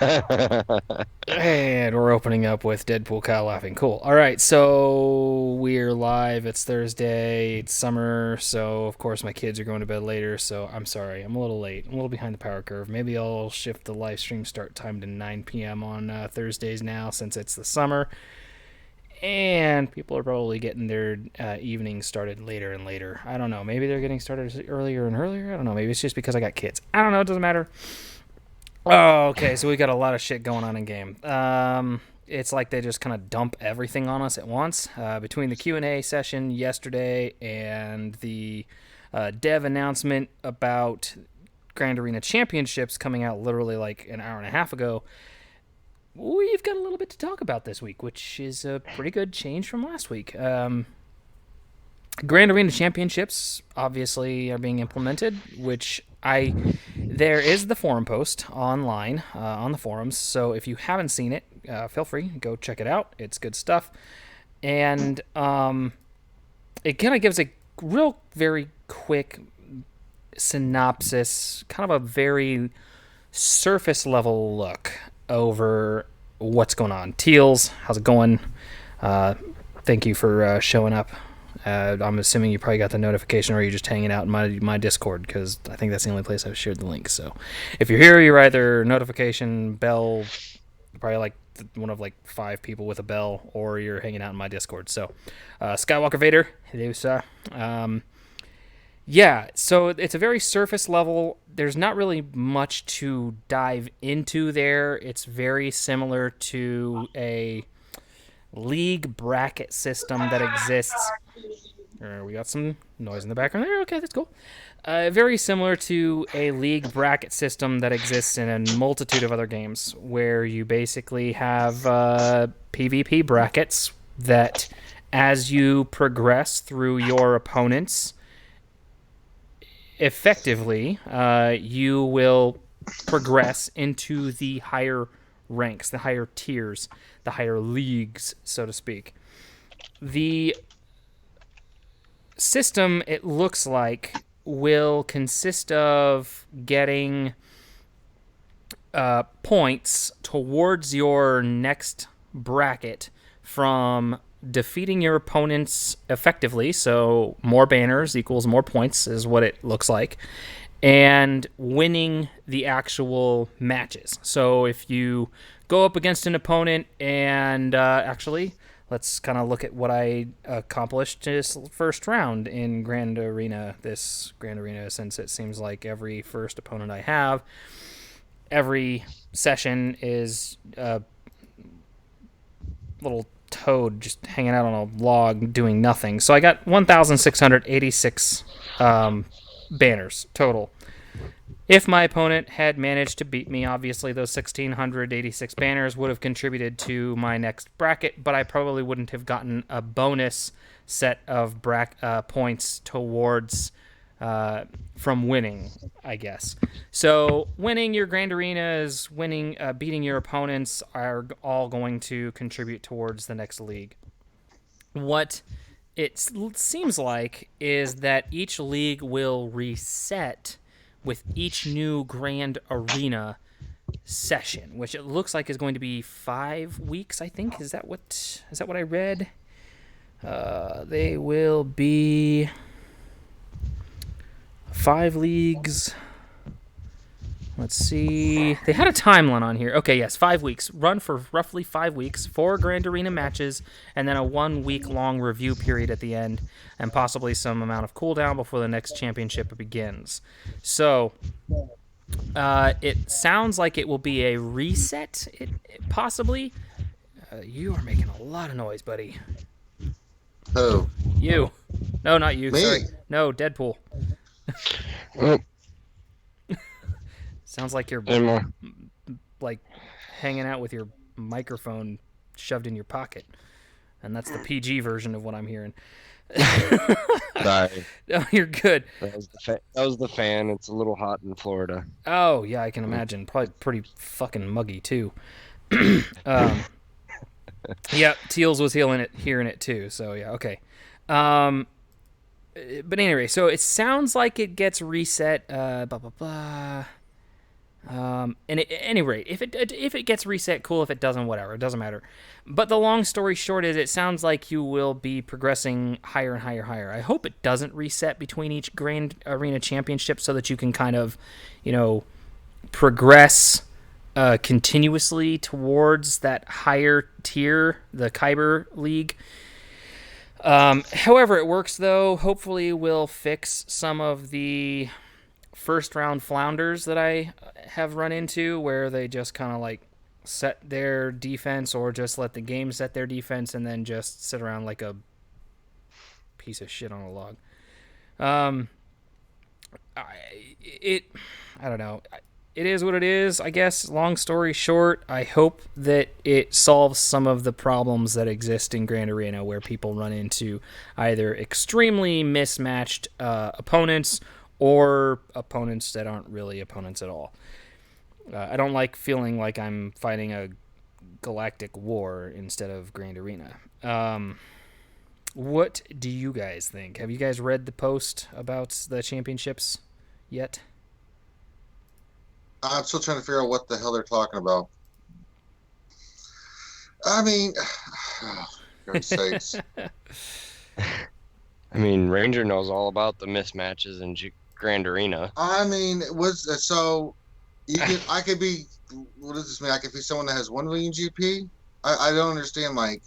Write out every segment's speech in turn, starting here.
And we're opening up with Deadpool Kyle laughing. Cool. All right, so we're live. It's Thursday. It's summer, so of course my kids are going to bed later. So I'm sorry, I'm a little late. I'm a little behind the power curve. Maybe I'll shift the live stream start time to 9 p.m. on Thursdays now, since it's the summer, and people are probably getting their evenings started later and later. I don't know. Maybe they're getting started earlier and earlier. I don't know. Maybe it's just because I got kids. I don't know. It doesn't matter. Oh, okay. So we got a lot of shit going on in game. It's like they just kind of dump everything on us at once. Between the Q&A session yesterday and the dev announcement about Grand Arena Championships coming out literally like an hour and a half ago, we've got a little bit to talk about this week, which is a pretty good change from last week. Grand Arena Championships obviously are being implemented, which there is the forum post online on the forums. So if you haven't seen it, feel free, go check it out. It's good stuff, and it kind of gives a real very quick synopsis, kind of a very surface level look over what's going on. Teals, how's it going? Uh, Thank you for showing up. I'm assuming you probably got the notification, or you're just hanging out in my Discord, because I think that's the only place I've shared the link. So if you're here, you're either notification, bell, probably like one of like 5 people with a bell, or you're hanging out in my Discord. So Skywalker Vader, hello, sir. Yeah, so it's a very surface level. There's not really much to dive into there. It's very similar to a league bracket system that exists. We got some noise in the background there. Okay, that's cool. Very similar to a league bracket system that exists in a multitude of other games, where you basically have PvP brackets that, as you progress through your opponents, effectively, you will progress into the higher ranks, the higher tiers, the higher leagues, so to speak. The system, it looks like, will consist of getting points towards your next bracket from defeating your opponents effectively. So more banners equals more points is what it looks like, and winning the actual matches. So if you go up against an opponent and actually, let's kind of look at what I accomplished this first round in Grand Arena. This Grand Arena, since it seems like every first opponent I have, every session is a little toad just hanging out on a log doing nothing. So I got 1,686 banners total. If my opponent had managed to beat me, obviously those 1,686 banners would have contributed to my next bracket, but I probably wouldn't have gotten a bonus set of points towards from winning, I guess. So winning your Grand Arenas, beating your opponents are all going to contribute towards the next league. What it seems like is that each league will reset with each new Grand Arena session, which it looks like is going to be 5 weeks. I think is that what I read? They will be 5 leagues. Let's see. They had a timeline on here. Okay, yes, 5 weeks. Run for roughly 5 weeks, 4 Grand Arena matches, and then a 1 week long review period at the end, and possibly some amount of cooldown before the next championship begins. So, it sounds like it will be a reset, possibly. You are making a lot of noise, buddy. Oh, You. No, not you. me. Sorry. No, Deadpool. Oh, Sounds like you're Emma. like hanging out with your microphone shoved in your pocket, and that's the PG version of what I'm hearing. Sorry. No, you're good. That was the fan. It's a little hot in Florida. Oh yeah, I can imagine. Probably pretty fucking muggy too. Yeah, Teals was hearing it too. So yeah, okay. Um, but anyway, so it sounds like it gets reset. Blah blah blah. At any rate, if it gets reset, cool. If it doesn't, whatever. It doesn't matter. But the long story short is, it sounds like you will be progressing higher and higher, higher. I hope it doesn't reset between each Grand Arena Championship, so that you can kind of, progress continuously towards that higher tier, the Kyber League. However it works, though, hopefully will fix some of the first round flounders that I have run into, where they just kind of like set their defense, or just let the game set their defense, and then just sit around like a piece of shit on a log. Um, I, it, I don't know. It is what it is, I guess. Long story short, I hope that it solves some of the problems that exist in Grand Arena, where people run into either extremely mismatched opponents, or opponents that aren't really opponents at all. I don't like feeling like I'm fighting a galactic war instead of Grand Arena. What do you guys think? Have you guys read the post about the championships yet? I'm still trying to figure out what the hell they're talking about. I mean, oh, for God's sakes. I mean, Ranger knows all about the mismatches in Grand Arena. I mean, it was so you could I could be what does this mean? I could be someone that has 1 million GP. I don't understand, Mike.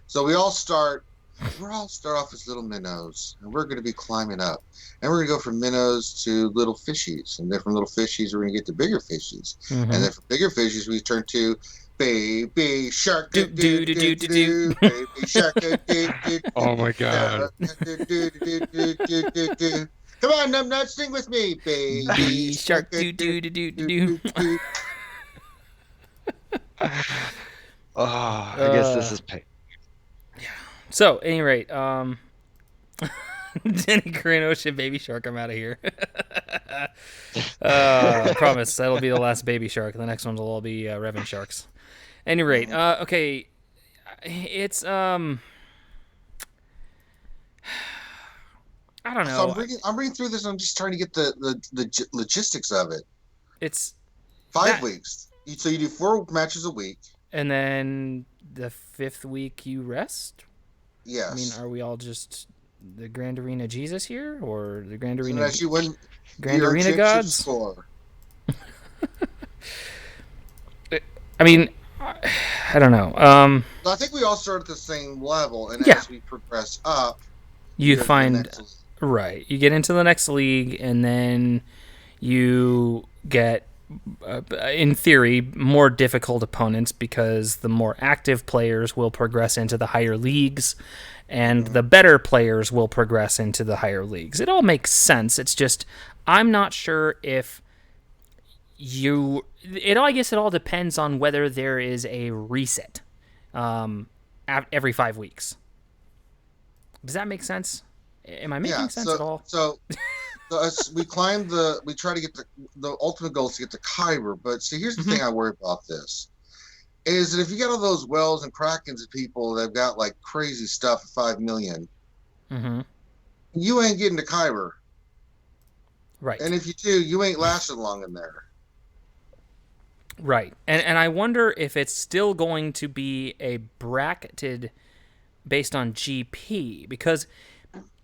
So we're all start off as little minnows, and we're going to be climbing up, and we're going to go from minnows to little fishies, and then from little fishies we're going to get to bigger fishies, and then from bigger fishies we turn to baby shark, Do do do do do do. baby shark, do do do Oh my God. do do do do do. Come on, numbnuts, sing with me, baby Shark do do do do do do. Oh, I guess this is pay. So, at any rate, Danny Green Ocean Baby Shark, I'm out of here. I promise that'll be the last Baby Shark. The next ones will all be Revan Sharks. Any rate, okay, it's I don't So know. I'm reading through this, and I'm just trying to get the logistics of it. It's 5 weeks. So you do 4 matches a week. and then the 5th week you rest. Yes. I mean, are we all just the Grand Arena Jesus here, or the Grand So Arena as you win, Grand your Arena championship gods? score. I mean, I don't know. So I think we all start at the same level, and Yeah. as we progress up, You go to the find next- right. You get into the next league, and then you get, in theory, more difficult opponents, because the more active players will progress into the higher leagues, and the better players will progress into the higher leagues. It all makes sense. It's just I'm not sure if I guess it all depends on whether there is a reset every 5 weeks. Does that make sense? Am I making yeah. sense at all? So as we climb we try to get the ultimate goal is to get to Kyber. But see, here's the thing I worry about this is that if you got all those wells and krakens of people that have got like crazy stuff at 5 million, Mm-hmm. you ain't getting to Kyber. Right. And if you do, you ain't lasting long in there. Right. And I wonder if it's still going to be a bracketed based on GP, because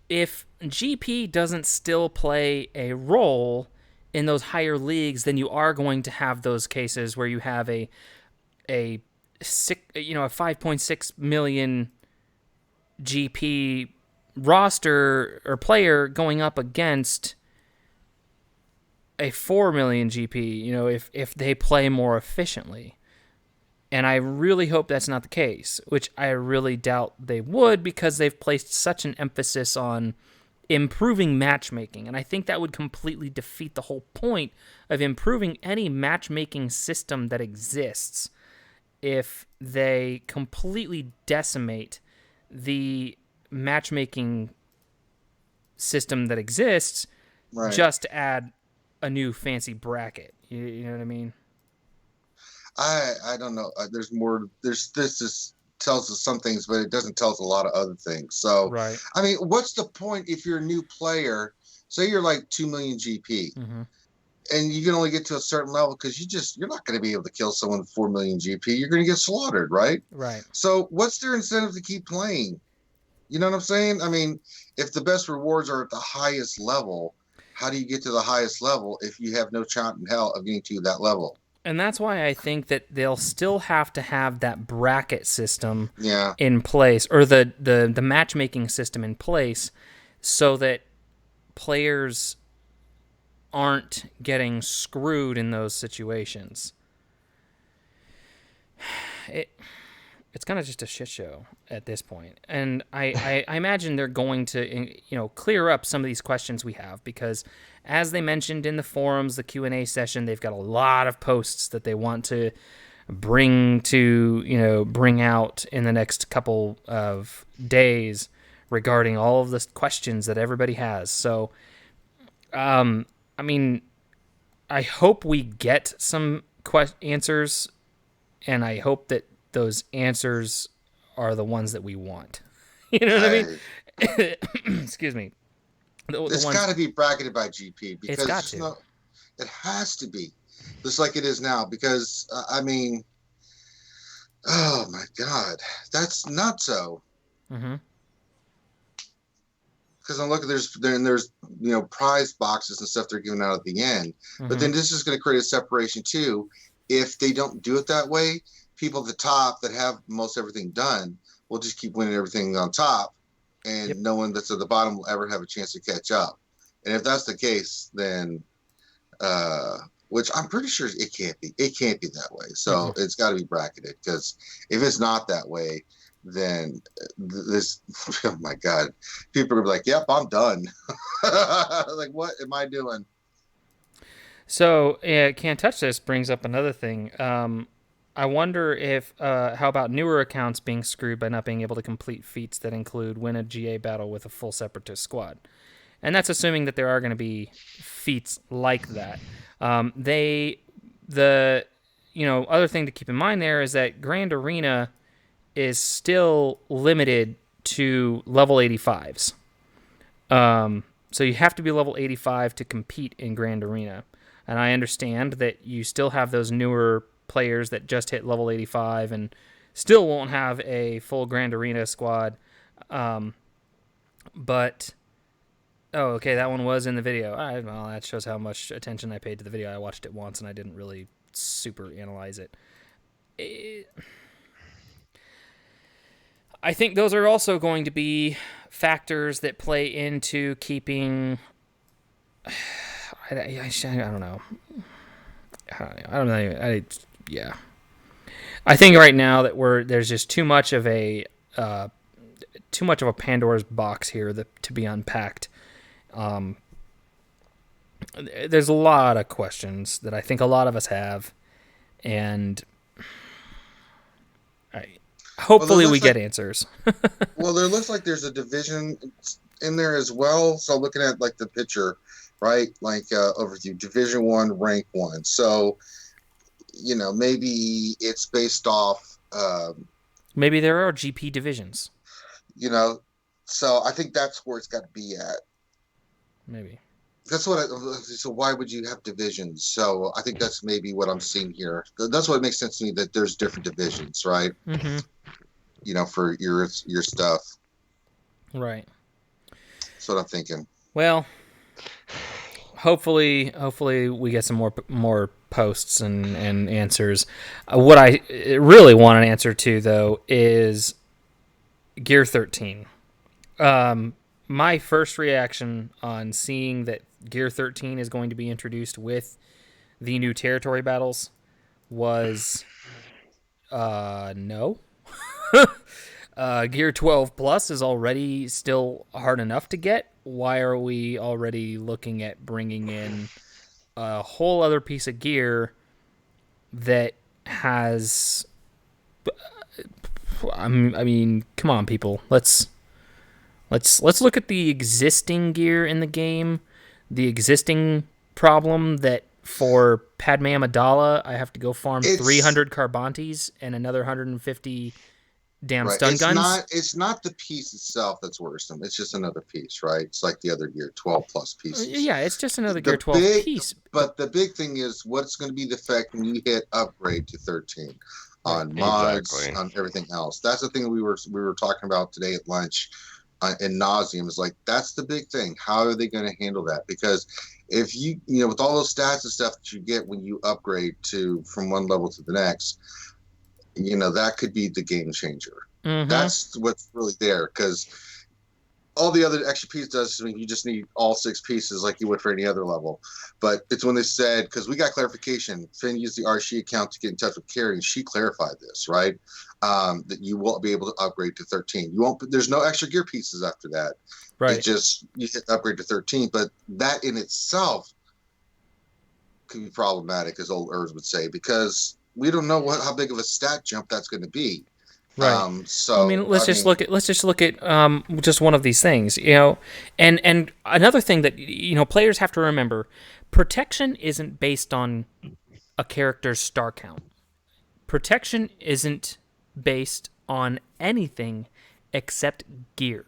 if GP doesn't still play a role in those higher leagues, then you are going to have those cases where you have a 5.6 million GP roster or player going up against a 4 million GP, if they play more efficiently. And I really hope that's not the case, which I really doubt they would, because they've placed such an emphasis on improving matchmaking. And I think that would completely defeat the whole point of improving any matchmaking system that exists if they completely decimate the matchmaking system that exists, Right. just to add a new fancy bracket. You know what I mean? I don't know. There's more. This just tells us some things, but it doesn't tell us a lot of other things. So, Right. I mean, what's the point if you're a new player? Say you're like 2 million GP. Mm-hmm. and you can only get to a certain level because you're not going to be able to kill someone with 4 million GP. You're going to get slaughtered, right? Right. So what's their incentive to keep playing? You know what I'm saying? I mean, if the best rewards are at the highest level, how do you get to the highest level if you have no chance in hell of getting to that level? And that's why I think that they'll still have to have that bracket system Yeah. in place, or the matchmaking system in place, so that players aren't getting screwed in those situations. It's kind of just a shit show at this point. And I imagine they're going to, clear up some of these questions we have, because as they mentioned in the forums, the Q&A session, they've got a lot of posts that they want to bring out in the next couple of days regarding all of the questions that everybody has. So, I hope we get some answers, and I hope that those answers are the ones that we want. You know what I mean? Excuse me. It's got to be bracketed by GP, because it's got to. It has to be, just like it is now. Because oh my God, that's not so. Mm-hmm. Because I'm looking, there's prize boxes and stuff they're giving out at the end. Mm-hmm. But then this is going to create a separation too. If they don't do it that way, people at the top that have most everything done will just keep winning everything on top, and no one that's at the bottom will ever have a chance to catch up. And if that's the case, then which I'm pretty sure it can't be that way. So it's got to be bracketed, because if it's not that way, then this, oh my God, people are gonna be like, yep, I'm done. Like, what am I doing? So Can't Touch This brings up another thing. I wonder if how about newer accounts being screwed by not being able to complete feats that include win a GA battle with a full separatist squad. And that's assuming that there are going to be feats like that. Other thing to keep in mind there is that Grand Arena is still limited to level 85s. So you have to be level 85 to compete in Grand Arena. And I understand that you still have those newer players that just hit level 85 and still won't have a full Grand Arena squad. But... Oh, okay, that one was in the video. Well, that shows how much attention I paid to the video. I watched it once, and I didn't really super analyze it. I think those are also going to be factors that play into keeping... I don't know. Yeah. I think right now that there's just too much of a Pandora's box here to be unpacked. There's a lot of questions that I think a lot of us have, and hopefully we get answers. Well, there looks like there's a division in there as well. So looking at like the picture, right? Like overview, Division 1, Rank 1. So, maybe it's based off... maybe there are GP divisions. So I think that's where it's got to be at. Maybe. That's so why would you have divisions? So I think that's maybe what I'm seeing here. That's what makes sense to me, that there's different divisions, right? Mm-hmm. For your stuff. Right. That's what I'm thinking. Well, hopefully we get some more posts and answers. What I really want an answer to, though, is Gear 13. My first reaction on seeing that Gear 13 is going to be introduced with the new territory battles was no. Gear 12 Plus is already still hard enough to get. Why are we already looking at bringing in a whole other piece of gear that has... I mean, come on, people. Let's look at the existing gear in the game, the existing problem that for Padme Amidala, I have to go farm 300 Carbantes and another 150 damn Right. stun guns. It's not the piece itself that's worrisome. It's just another piece, right? It's like the other gear, 12 plus pieces. Yeah, it's just another Gear The 12 big, piece. but the big thing is what's going to be the effect when you hit upgrade to 13 Right. on mods, Exactly. on everything else. That's the thing we were talking about today at lunch, in nauseum. Is like that's the big thing. How are they going to handle that? Because if with all those stats and stuff that you get when you upgrade to from one level to the next, that could be the game changer. Mm-hmm. That's what's really there, because all the other extra piece does is you just need all 6 pieces like you would for any other level. But it's when they said, because we got clarification, Finn used the RSHE account to get in touch with Carrie, and she clarified this, right? That you won't be able to upgrade to 13. You won't. There's no extra gear pieces after that. Right. It just you hit upgrade to 13, but that in itself could be problematic, as old Urs would say, because we don't know how big of a stat jump that's going to be. Right. So let's just look at just one of these things, and another thing that players have to remember: protection isn't based on a character's star count. Protection isn't based on anything except gear.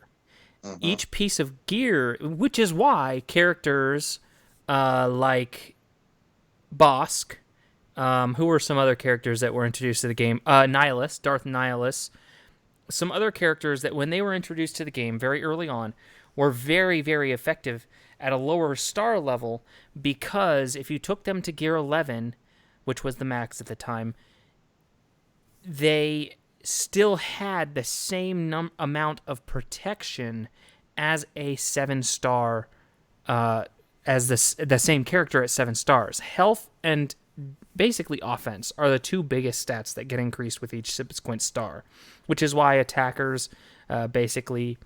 Each piece of gear, which is why characters like Bosk. Who were some other characters that were introduced to the game? Nihilus, Darth Nihilus. Some other characters that, when they were introduced to the game very early on, were very, very effective at a lower star level, because if you took them to Gear 11, which was the max at the time, they still had the same amount of protection as a 7-star, as the same character at 7 stars. Health and basically offense are the 2 biggest stats that get increased with each subsequent star, which is why attackers basically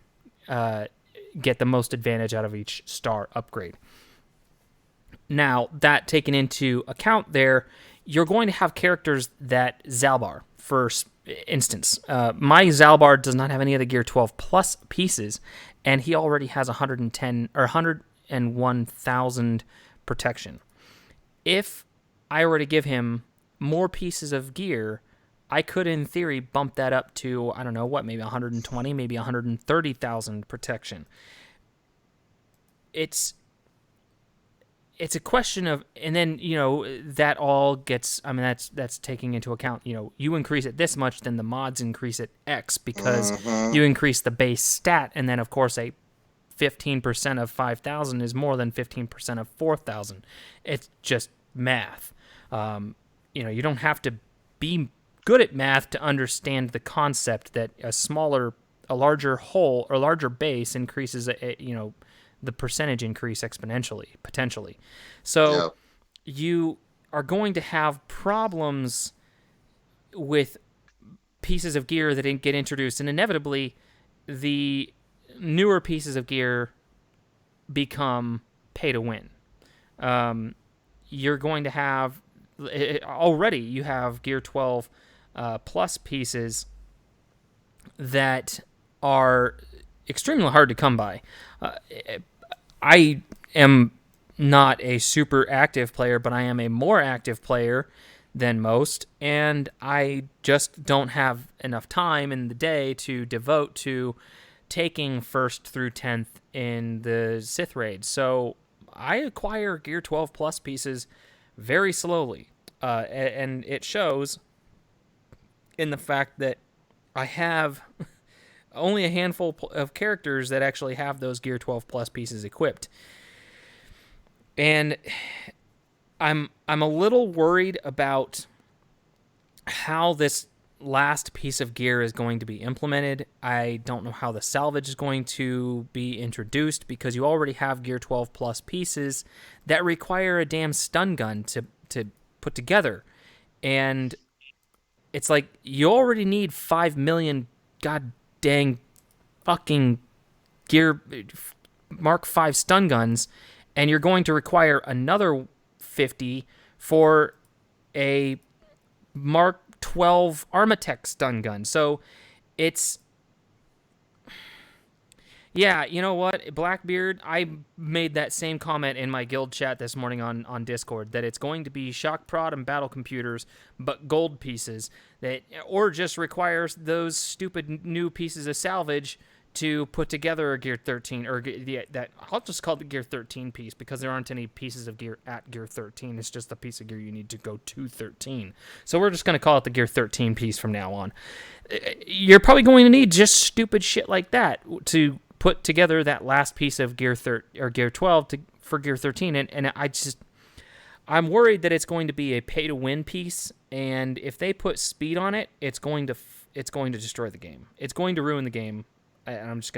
get the most advantage out of each star upgrade. Now, that taken into account there, you're going to have characters that Zalbar, for instance. My Zalbar does not have any of the Gear 12 plus pieces, and he already has 110 or 101,000 protection. If I were to give him more pieces of gear, I could, in theory, bump that up to, I don't know what, maybe 120, maybe 130,000 protection. It's a question of, and then, that all gets, that's taking into account, you increase it this much, then the mods increase it X, because you increase the base stat, and then, of course, a 15% of 5,000 is more than 15% of 4,000. It's just math. You don't have to be good at math to understand the concept that a larger whole or larger base increases, the percentage increase exponentially, potentially. So you are going to have problems with pieces of gear that didn't get introduced, and inevitably the newer pieces of gear become pay to win. You're going to have, already you have Gear 12 plus pieces that are extremely hard to come by. I am not a super active player, but I am a more active player than most, and I just don't have enough time in the day to devote to taking 1st through 10th in the Sith raid. So I acquire Gear 12 plus pieces very slowly, and it shows in the fact that I have only a handful of characters that actually have those Gear 12 plus pieces equipped. And I'm a little worried about how this last piece of gear is going to be implemented. I don't know how the salvage is going to be introduced, because you already have Gear 12 plus pieces that require a damn stun gun to put together. And it's like, you already need 5 million god dang fucking gear Mark 5 stun guns, and you're going to require another 50 for a Mark 12 Armatech stun gun. So it's Yeah, you know what, Blackbeard, I made that same comment in my guild chat this morning on Discord that it's going to be shock prod and battle computers, but gold pieces that, or just requires those stupid new pieces of salvage to put together a Gear 13 or that I'll just call it the Gear 13 piece because there aren't any pieces of gear at Gear 13. It's just the piece of gear you need to go to 13. So we're just going to call it the Gear 13 piece from now on. You're probably going to need just stupid shit like that to put together that last piece of Gear or Gear 12 for Gear 13, and I'm worried that it's going to be a pay to win piece, and if they put speed on it, it's going to destroy the game. It's going to ruin the game. And I'm just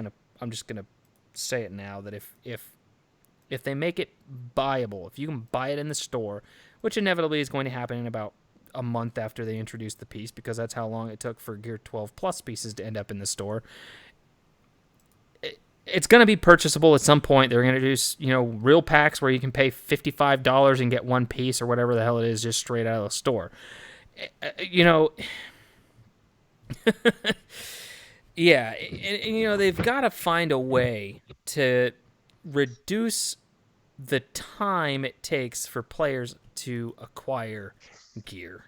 gonna say it now that if they make it buyable, if you can buy it in the store, which inevitably is going to happen in about a month after they introduce the piece, because that's how long it took for Gear 12 Plus pieces to end up in the store. It's going to be purchasable at some point. They're going to introduce, real packs where you can pay $55 and get one piece or whatever the hell it is just straight out of the store. Yeah, and they've got to find a way to reduce the time it takes for players to acquire gear.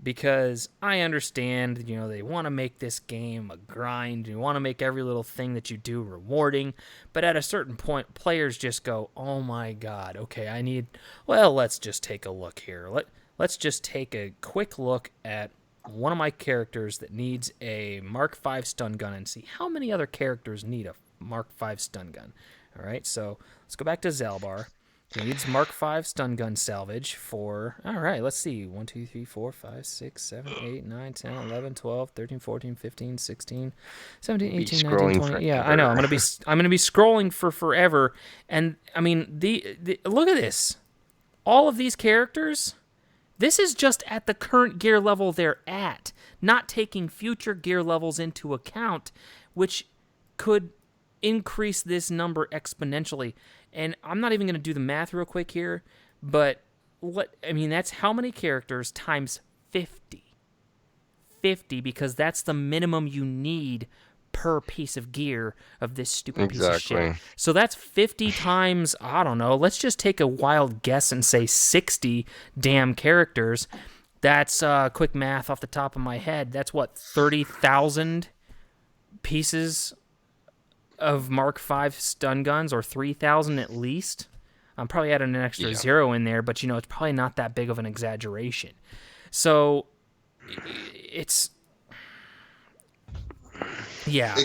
Because I understand, they want to make this game a grind. You want to make every little thing that you do rewarding. But at a certain point, players just go, oh my god, okay, let's just take a look here. Let's just take a quick look at one of my characters that needs a Mark V stun gun and see how many other characters need a Mark V stun gun. All right, so let's go back to Zalbar. He needs Mark V stun gun salvage for, all right, let's see, 1, 2, 3, 4, 5, 6, 7, 8, 9, 10, 11, 12, 13, 14, 15, 16, 17, 18, 19, 20. Yeah, I know. I'm going to be scrolling for forever. And I mean, the look at this. All of these characters, this is just at the current gear level they're at, not taking future gear levels into account, which could increase this number exponentially. And I'm not even going to do the math real quick here, but that's how many characters times 50. 50, because that's the minimum you need per piece of gear of this stupid piece of shit. So that's 50 times, I don't know, let's just take a wild guess and say 60 damn characters. That's quick math off the top of my head. That's what, 30,000 pieces of Mark V stun guns, or 3,000 at least. I'm probably adding an extra zero in there, but it's probably not that big of an exaggeration. So it's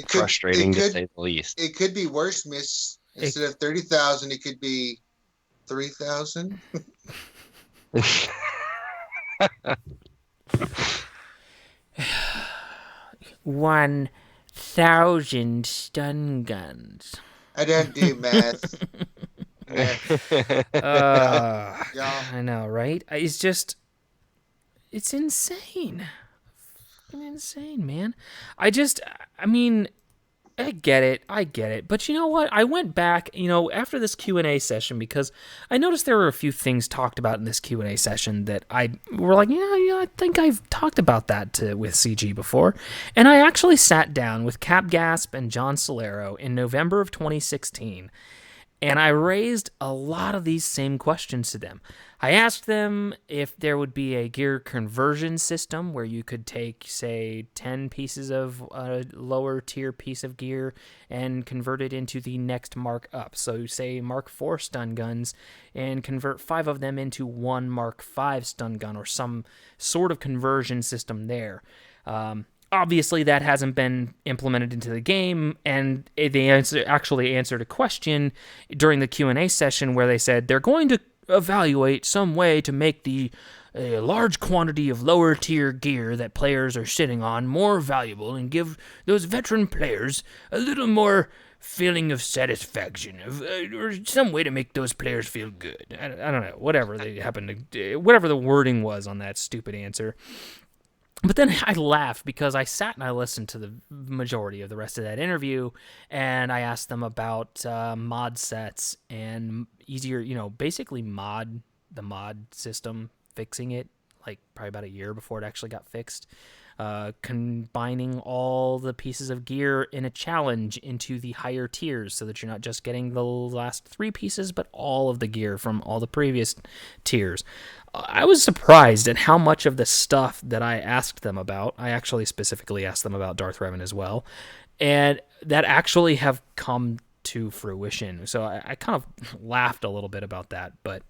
frustrating to say the least. It could be worse, Miss. Instead of 30,000, it could be 3,000. 1,000 stun guns. I don't do math. I know, right? It's insane. Fucking insane, man. I get it. But you know what? I went back, after this Q&A session, because I noticed there were a few things talked about in this Q&A session that were like, I think I've talked about that with CG before. And I actually sat down with Cap Gasp and John Solero in November of 2016, and I raised a lot of these same questions to them. I asked them if there would be a gear conversion system where you could take, say, 10 pieces of a lower tier piece of gear and convert it into the next mark up. So say Mark IV stun guns and convert 5 of them into one Mark V stun gun, or some sort of conversion system there. Obviously, that hasn't been implemented into the game, and they actually answered a question during the Q&A session where they said they're going to evaluate some way to make a large quantity of lower tier gear that players are sitting on more valuable and give those veteran players a little more feeling of satisfaction, or some way to make those players feel good. I don't know, whatever whatever the wording was on that stupid answer. But then I laughed because I sat and I listened to the majority of the rest of that interview, and I asked them about mod sets and easier, basically the mod system, fixing it, like probably about a year before it actually got fixed. Combining all the pieces of gear in a challenge into the higher tiers so that you're not just getting the last 3 pieces, but all of the gear from all the previous tiers. I was surprised at how much of the stuff that I asked them about, I actually specifically asked them about Darth Revan as well, and that actually have come to fruition. So I kind of laughed a little bit about that, but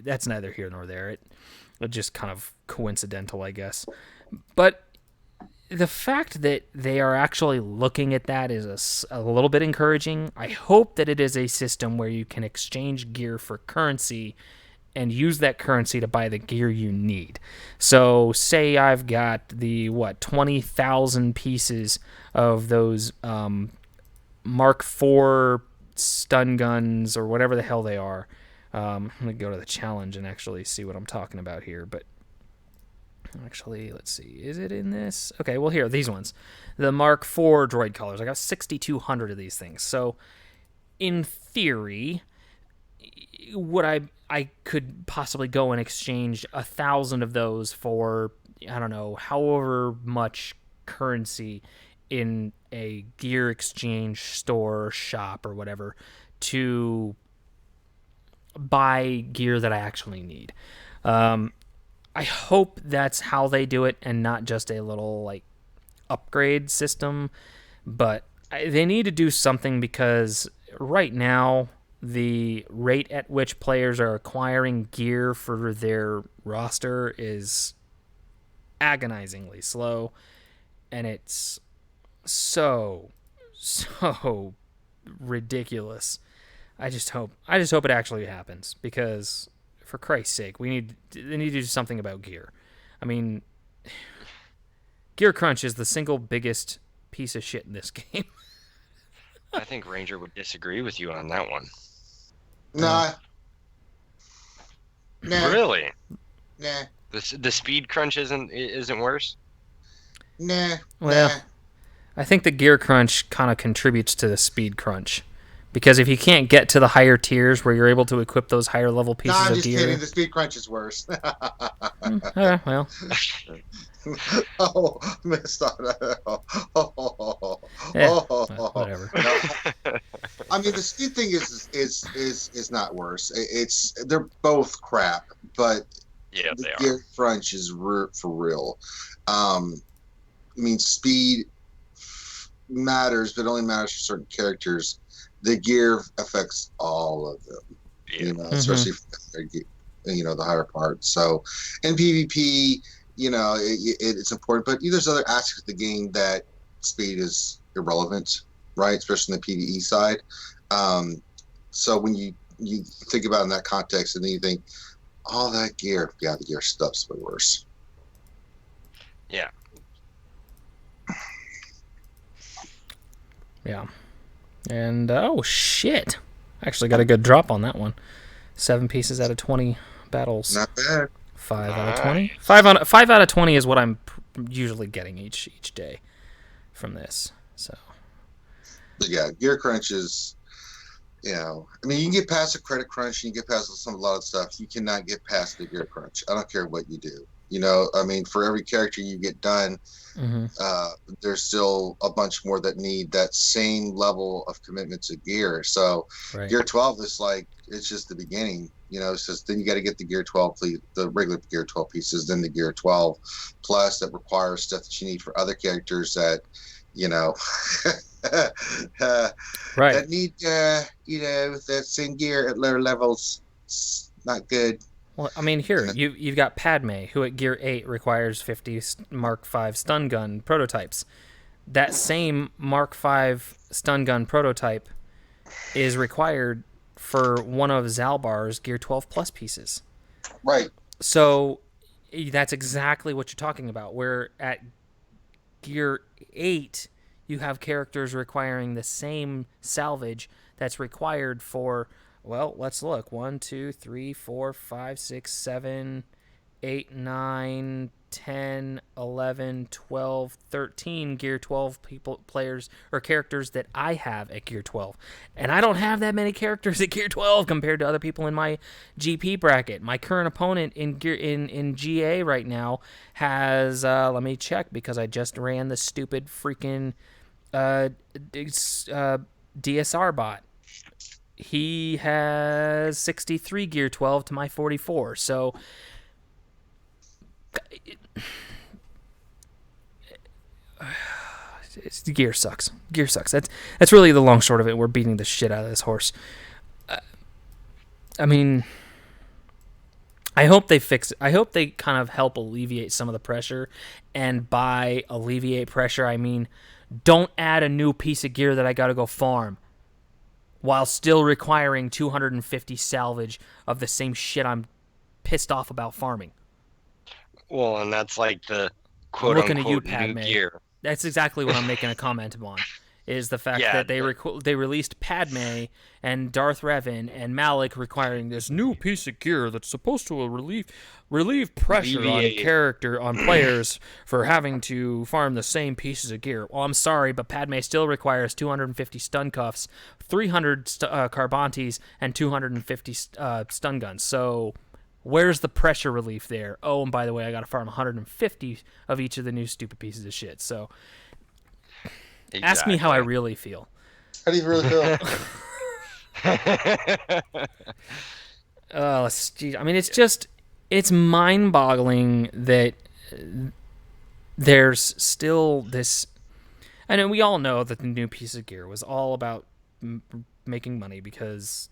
that's neither here nor there. It just kind of coincidental, I guess. But the fact that they are actually looking at that is a little bit encouraging. I hope that it is a system where you can exchange gear for currency and use that currency to buy the gear you need. So say I've got the 20,000 pieces of those Mark IV stun guns or whatever the hell they are. I'm going to go to the challenge and actually see what I'm talking about here, but actually, let's see. Is it in this? Okay, well, here, these ones. The Mark IV droid collars. I got 6,200 of these things. So, in theory, would I could possibly go and exchange 1,000 of those for, I don't know, however much currency in a gear exchange store, shop, or whatever, to buy gear that I actually need. I hope that's how they do it and not just a little like upgrade system, but they need to do something because right now the rate at which players are acquiring gear for their roster is agonizingly slow, and it's so ridiculous. I just hope it actually happens because, for Christ's sake, they need to do something about gear. I mean, gear crunch is the single biggest piece of shit in this game. I think Ranger would disagree with you on that one. Nah. Really? Nah. The speed crunch isn't worse? Nah. Well, I think the gear crunch kind of contributes to the speed crunch. Because if you can't get to the higher tiers where you're able to equip those higher level pieces I'm of just gear... kidding. The speed crunch is worse. Well. Oh, missed on that. Whatever. I mean, the speed thing is not worse. They're both crap, but yeah, the they gear are. crunch is for real. I mean, speed matters, but only matters for certain characters. The gear affects all of them, Yeah. Especially for the higher part. So, in PvP, it's important, but there's other aspects of the game that speed is irrelevant, right? Especially in the PvE side. So when you think about it in that context, and then you think, all that gear, the gear stuff's way worse. Yeah. Yeah. And, oh, shit. Actually got a good drop on that one. 7 pieces out of 20 battles. Not bad. 5 out of 20? 5 out of 20 is what I'm usually getting each day from this. So. But yeah, gear crunch is, I mean, you can get past the credit crunch, you can get past a lot of stuff. You cannot get past the gear crunch. I don't care what you do. I mean, for every character you get done, there's still a bunch more that need that same level of commitment to gear. So right. Gear 12 is like, it's just the beginning. It's just, then you got to get the Gear 12, the regular Gear 12 pieces, then the Gear 12 plus that requires stuff that you need for other characters that, right. that need, that same gear at lower levels. It's not good. Well, I mean, here, you've got Padme, who at Gear 8 requires 50 Mark V stun gun prototypes. That same Mark V stun gun prototype is required for one of Zalbar's Gear 12 Plus pieces. Right. So that's exactly what you're talking about, where at Gear 8, you have characters requiring the same salvage that's required for... Well, let's look. 1, 2, 3, 4, 5, 6, 7, 8, 9, 10, 11, 12, 13 Gear 12 players or characters that I have at Gear 12. And I don't have that many characters at Gear 12 compared to other people in my GP bracket. My current opponent in GA right now has let me check because I just ran the stupid freaking DSR bot. He has 63 Gear 12 to my 44. So Gear sucks. Gear sucks. That's really the long short of it. We're beating the shit out of this horse. I mean, I hope they fix it. I hope they kind of help alleviate some of the pressure. And by alleviate pressure, I mean don't add a new piece of gear that I got to go farm while still requiring 250 salvage of the same shit I'm pissed off about farming. Well, and that's like the I'm quote looking at you, unquote new Padme. gear. That's exactly what I'm making a comment on. Is the fact Yeah, that they released Padme and Darth Revan and Malik requiring this new piece of gear that's supposed to relieve pressure on players for having to farm the same pieces of gear. Well, I'm sorry, but Padme still requires 250 stun cuffs, 300 Carbantes, and 250 stun guns. So where's the pressure relief there? Oh, and by the way, I got to farm 150 of each of the new stupid pieces of shit. So ask me how I really feel. How do you really feel? I mean, it's mind-boggling that there's still this. I know we all know that the new piece of gear was all about making money because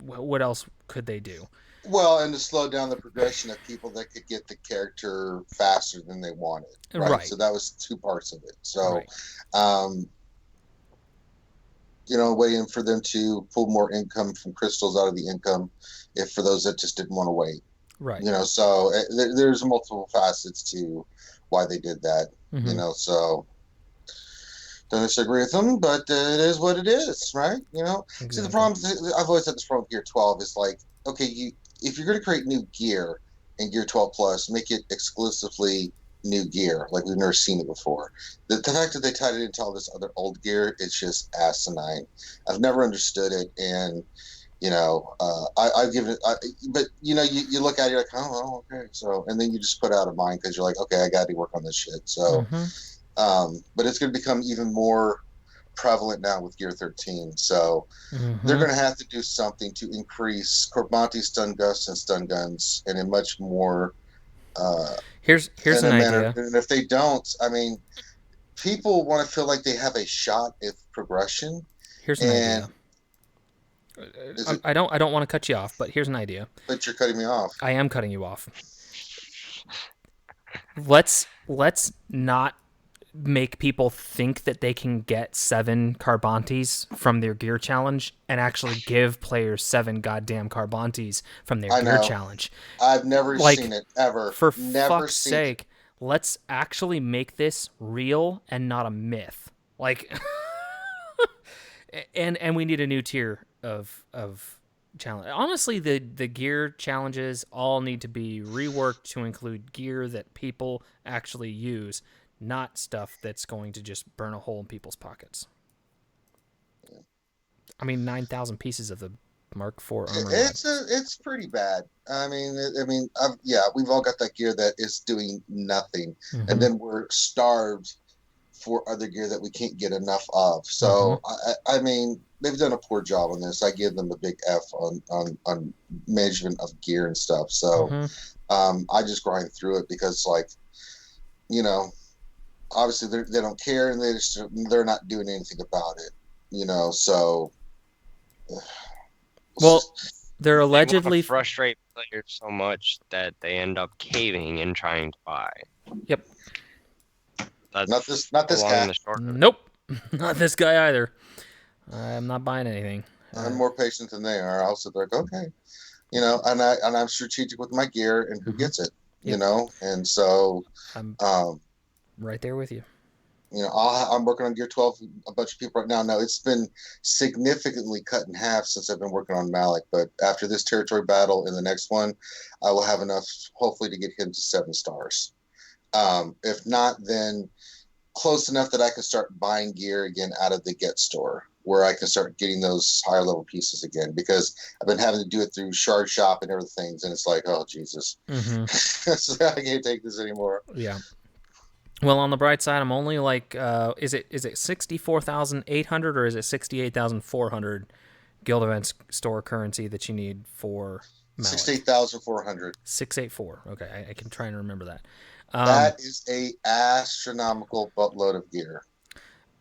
what else could they do? Well, and to slow down the progression of people that could get the character faster than they wanted. Right. So that was two parts of it. So, waiting for them to pull more income from crystals out of the income, if for those that just didn't want to wait. Right. So there's multiple facets to why they did that. Mm-hmm. So don't disagree with them, but it is what it is, right? Exactly. See, the problem I've always had this problem with Gear 12 is like, okay, if you're going to create new gear in Gear 12 Plus, make it exclusively new gear, like we've never seen it before. The fact that they tied it into all this other old gear, it's just asinine. I've never understood it, and I've given it. But you look at it, you're like, oh, okay. So, and then you just put out of mind because you're like, okay, I got to work on this shit. So, but it's going to become even more prevalent now with Gear 13. So they're going to have to do something to increase Corbante stun gusts and stun guns in a much more here's an idea. And if they don't, I mean, people want to feel like they have a shot at progression. Here's an idea. I don't want to cut you off, but here's an idea. But you're cutting me off. I am cutting you off. Let's not make people think that they can get 7 Carbantes from their gear challenge and actually give players 7 goddamn Carbantes from their gear challenge. I've never seen it ever. For fuck's sake, let's actually make this real and not a myth. Like, and we need a new tier of challenge. Honestly, the gear challenges all need to be reworked to include gear that people actually use, not stuff that's going to just burn a hole in people's pockets. I mean, 9,000 pieces of the Mark IV armor. It's pretty bad. I mean, we've all got that gear that is doing nothing, and then we're starved for other gear that we can't get enough of. So, I mean, they've done a poor job on this. I give them a big F on management of gear and stuff. So, I just grind through it because, like, obviously they don't care and they're not doing anything about it. So. Well, they're allegedly frustrate players so much that they end up caving and trying to buy. Yep. That's not this guy. Nope, not this guy either. I'm not buying anything. I'm more patient than they are. I'll sit there, like, okay, and I'm strategic with my gear and who gets it, and so I'm right there with you. I'm working on Gear 12. A bunch of people right now. No, it's been significantly cut in half since I've been working on Malik. But after this territory battle and the next one, I will have enough, hopefully, to get him to 7 stars. If not, then close enough that I can start buying gear again out of the Get store, where I can start getting those higher level pieces again. Because I've been having to do it through Shard Shop and everything, and it's like, oh Jesus, so I can't take this anymore. Yeah. Well, on the bright side, I'm only like, is it 64,800 or is it 68,400 Guild Events store currency that you need for Malik? 68,400. 684. Okay, I can try and remember that. That is a astronomical buttload of gear.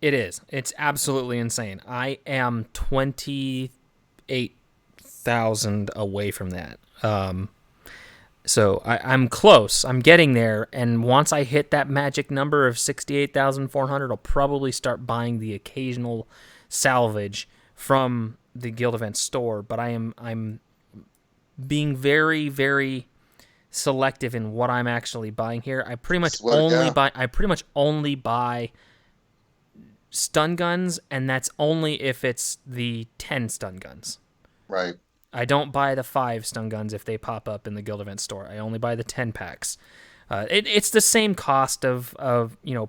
It is. It's absolutely insane. I am 28,000 away from that. So I'm close. I'm getting there. And once I hit that magic number of 68,400, I'll probably start buying the occasional salvage from the Guild Event store. But I'm being very, very selective in what I'm actually buying here. I pretty much only buy stun guns, and that's only if it's the 10 stun guns. Right. I don't buy the 5 stun guns if they pop up in the Guild Event store. I only buy the 10 packs. It's the same cost of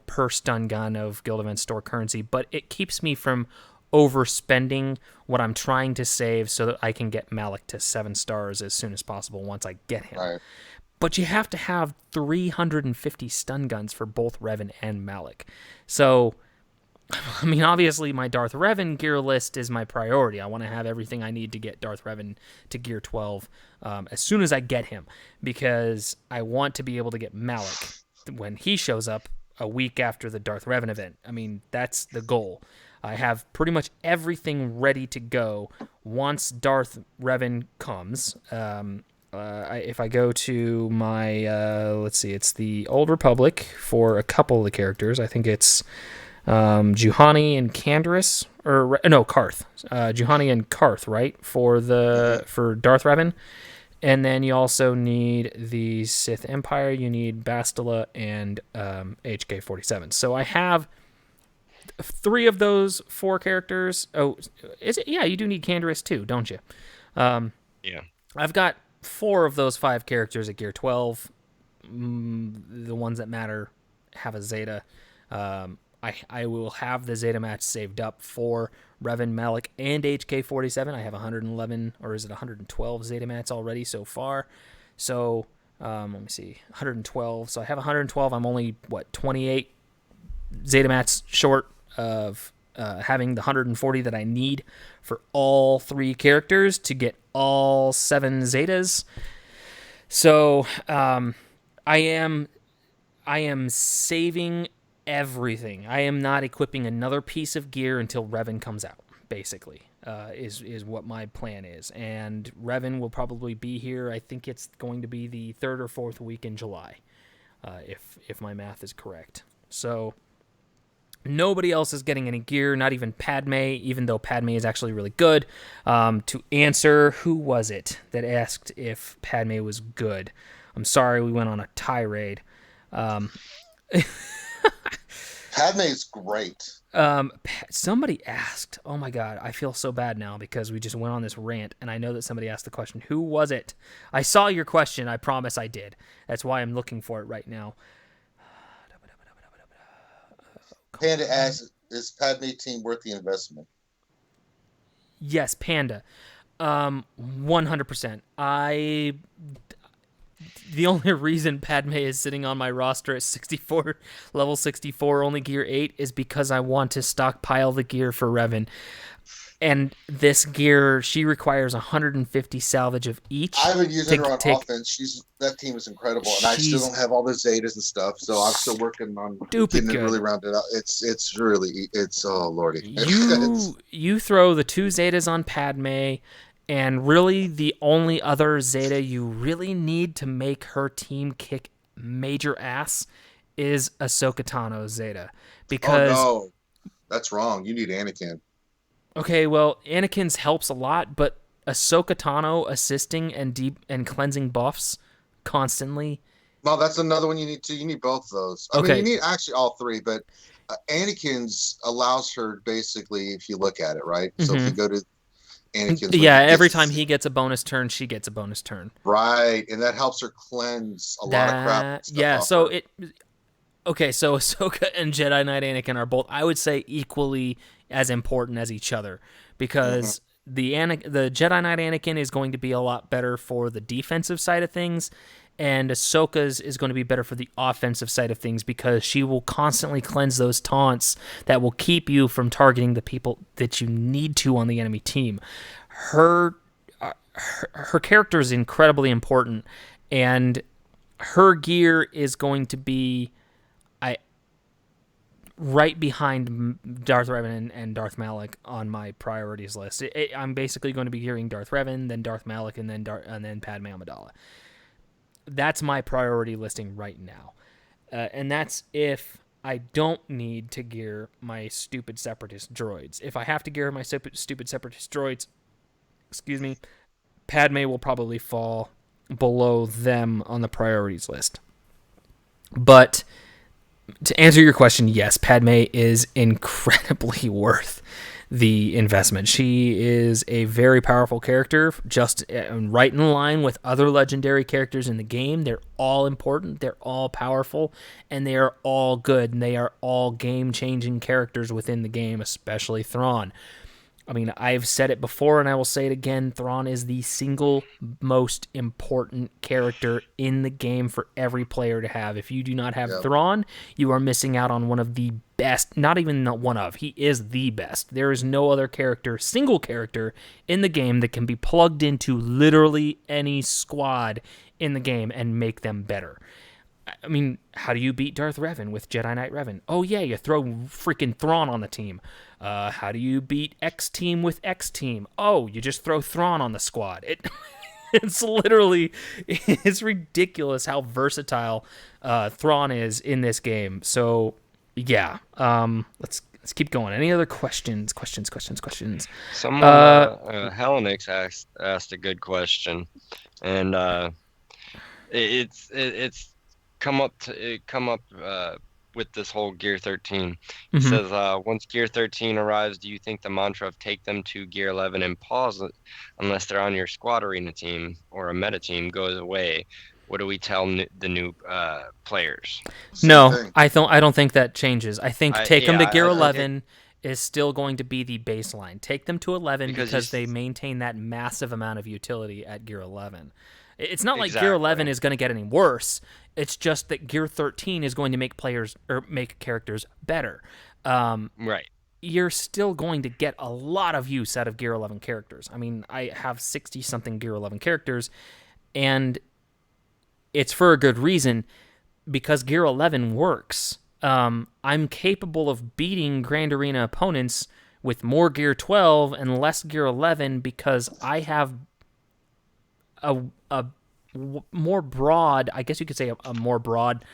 per stun gun of Guild Event store currency, but it keeps me from overspending what I'm trying to save so that I can get Malik to 7 stars as soon as possible once I get him. Right. But you have to have 350 stun guns for both Revan and Malik. So, I mean, obviously my Darth Revan gear list is my priority. I want to have everything I need to get Darth Revan to Gear 12 as soon as I get him, because I want to be able to get Malik when he shows up a week after the Darth Revan event. I mean, that's the goal. I have pretty much everything ready to go once Darth Revan comes. If I go to my, let's see, it's the Old Republic for a couple of the characters. I think it's Juhani and Canderous, or no, Karth. Juhani and Karth, right? For Darth Revan. And then you also need the Sith Empire. You need Bastila and HK-47. So I have 3 of those 4 characters. Oh, is it? Yeah, you do need Canderous too, don't you? Yeah. I've got 4 of those 5 characters at Gear 12. The ones that matter have a Zeta. I will have the Zeta match saved up for Revan, Malik, and HK-47. I have 111, or is it 112 Zeta mats already so far? So, let me see, 112. So I have 112. I'm only, 28 Zeta mats short of having the 140 that I need for all 3 characters to get all 7 Zetas. So, I am saving everything. I am not equipping another piece of gear until Revan comes out, basically, is what my plan is. And Revan will probably be here. I think it's going to be the 3rd or 4th week in July, if my math is correct. So nobody else is getting any gear, not even Padme, even though Padme is actually really good. To answer, who was it that asked if Padme was good? I'm sorry, we went on a tirade. Padme's great. Somebody asked, oh my god, I feel so bad now because we just went on this rant, and I know that somebody asked the question. Who was it? I saw your question. I promise I did. That's why I'm looking for it right now. Panda asks, is Padme team worth the investment? Yes, Panda. 100%. The only reason Padme is sitting on my roster at 64, level 64, only gear 8, is because I want to stockpile the gear for Revan. And this gear, she requires 150 salvage of each. I've been using her on offense. That team is incredible, and I still don't have all the Zetas and stuff, so I'm still working on getting it really rounded out. It's really, oh lordy. You throw the 2 Zetas on Padme, and really the only other Zeta you really need to make her team kick major ass is Ahsoka Tano Zeta. Because no, that's wrong. You need Anakin. Okay, well, Anakin's helps a lot, but Ahsoka Tano assisting and cleansing buffs constantly Well, that's another one you need to. You need both of those. I mean, Okay. you need actually all three, but Anakin's allows her basically, if you look at it, right? So if Hmm. you go to Anakin's when Yeah, he every gets time he gets a bonus turn, she gets a bonus turn. right, and that helps her cleanse a lot of crap That stuff yeah, off so her. it okay, so Ahsoka and Jedi Knight Anakin are both, I would say, equally as important as each other Hmm. because the Jedi Knight Anakin is going to be a lot better for the defensive side of things, and Ahsoka's is going to be better for the offensive side of things because she will constantly cleanse those taunts that will keep you from targeting the people that you need to on the enemy team. Her her character is incredibly important, and her gear is going to be I right behind Darth Revan and Darth Malak on my priorities list. I'm basically going to be hearing Darth Revan, then Darth Malak, and then Padme Amidala. That's my priority listing right now, and that's if I don't need to gear my stupid separatist droids. If I have to gear my stupid separatist droids, excuse me, Padme will probably fall below them on the priorities list. But to answer your question, yes, Padme is incredibly worth the investment. She is a very powerful character, just right in line with other legendary characters in the game. They're all important, they're all powerful, and they are all good, and they are all game-changing characters within the game, especially Thrawn. I mean, I've said it before and I will say it again. Thrawn is the single most important character in the game for every player to have. If you do not have Yep. Thrawn, you are missing out on one of the best, not even one of, he is the best. There is no other character, single character in the game that can be plugged into literally any squad in the game and make them better. I mean, how do you beat Darth Revan with Jedi Knight Revan? Oh yeah, you throw freaking Thrawn on the team. How do you beat X team with X team? Oh, you just throw Thrawn on the squad. It's literally, it's ridiculous how versatile Thrawn is in this game. So yeah, let's keep going. Any other questions? Questions. Someone, Hellenix asked a good question, and it's come up with this whole Gear 13. He Mhm. says, once Gear 13 arrives, do you think the mantra of take them to Gear 11 and pause it unless they're on your squad arena team or a meta team goes away? What do we tell the new players? Same No, thing. I don't think that changes. I think I take them yeah, to Gear I think it 11 is still going to be the baseline. Take them to 11 because you because they maintain that massive amount of utility at Gear 11. It's not like Gear 11 exactly is going to get any worse. It's just that Gear 13 is going to make players or make characters better. right. You're still going to get a lot of use out of Gear 11 characters. I mean, I have 60 something Gear 11 characters, and it's for a good reason because Gear 11 works. I'm capable of beating Grand Arena opponents with more Gear 12 and less Gear 11 because I have a more broad, I guess you could say a more broad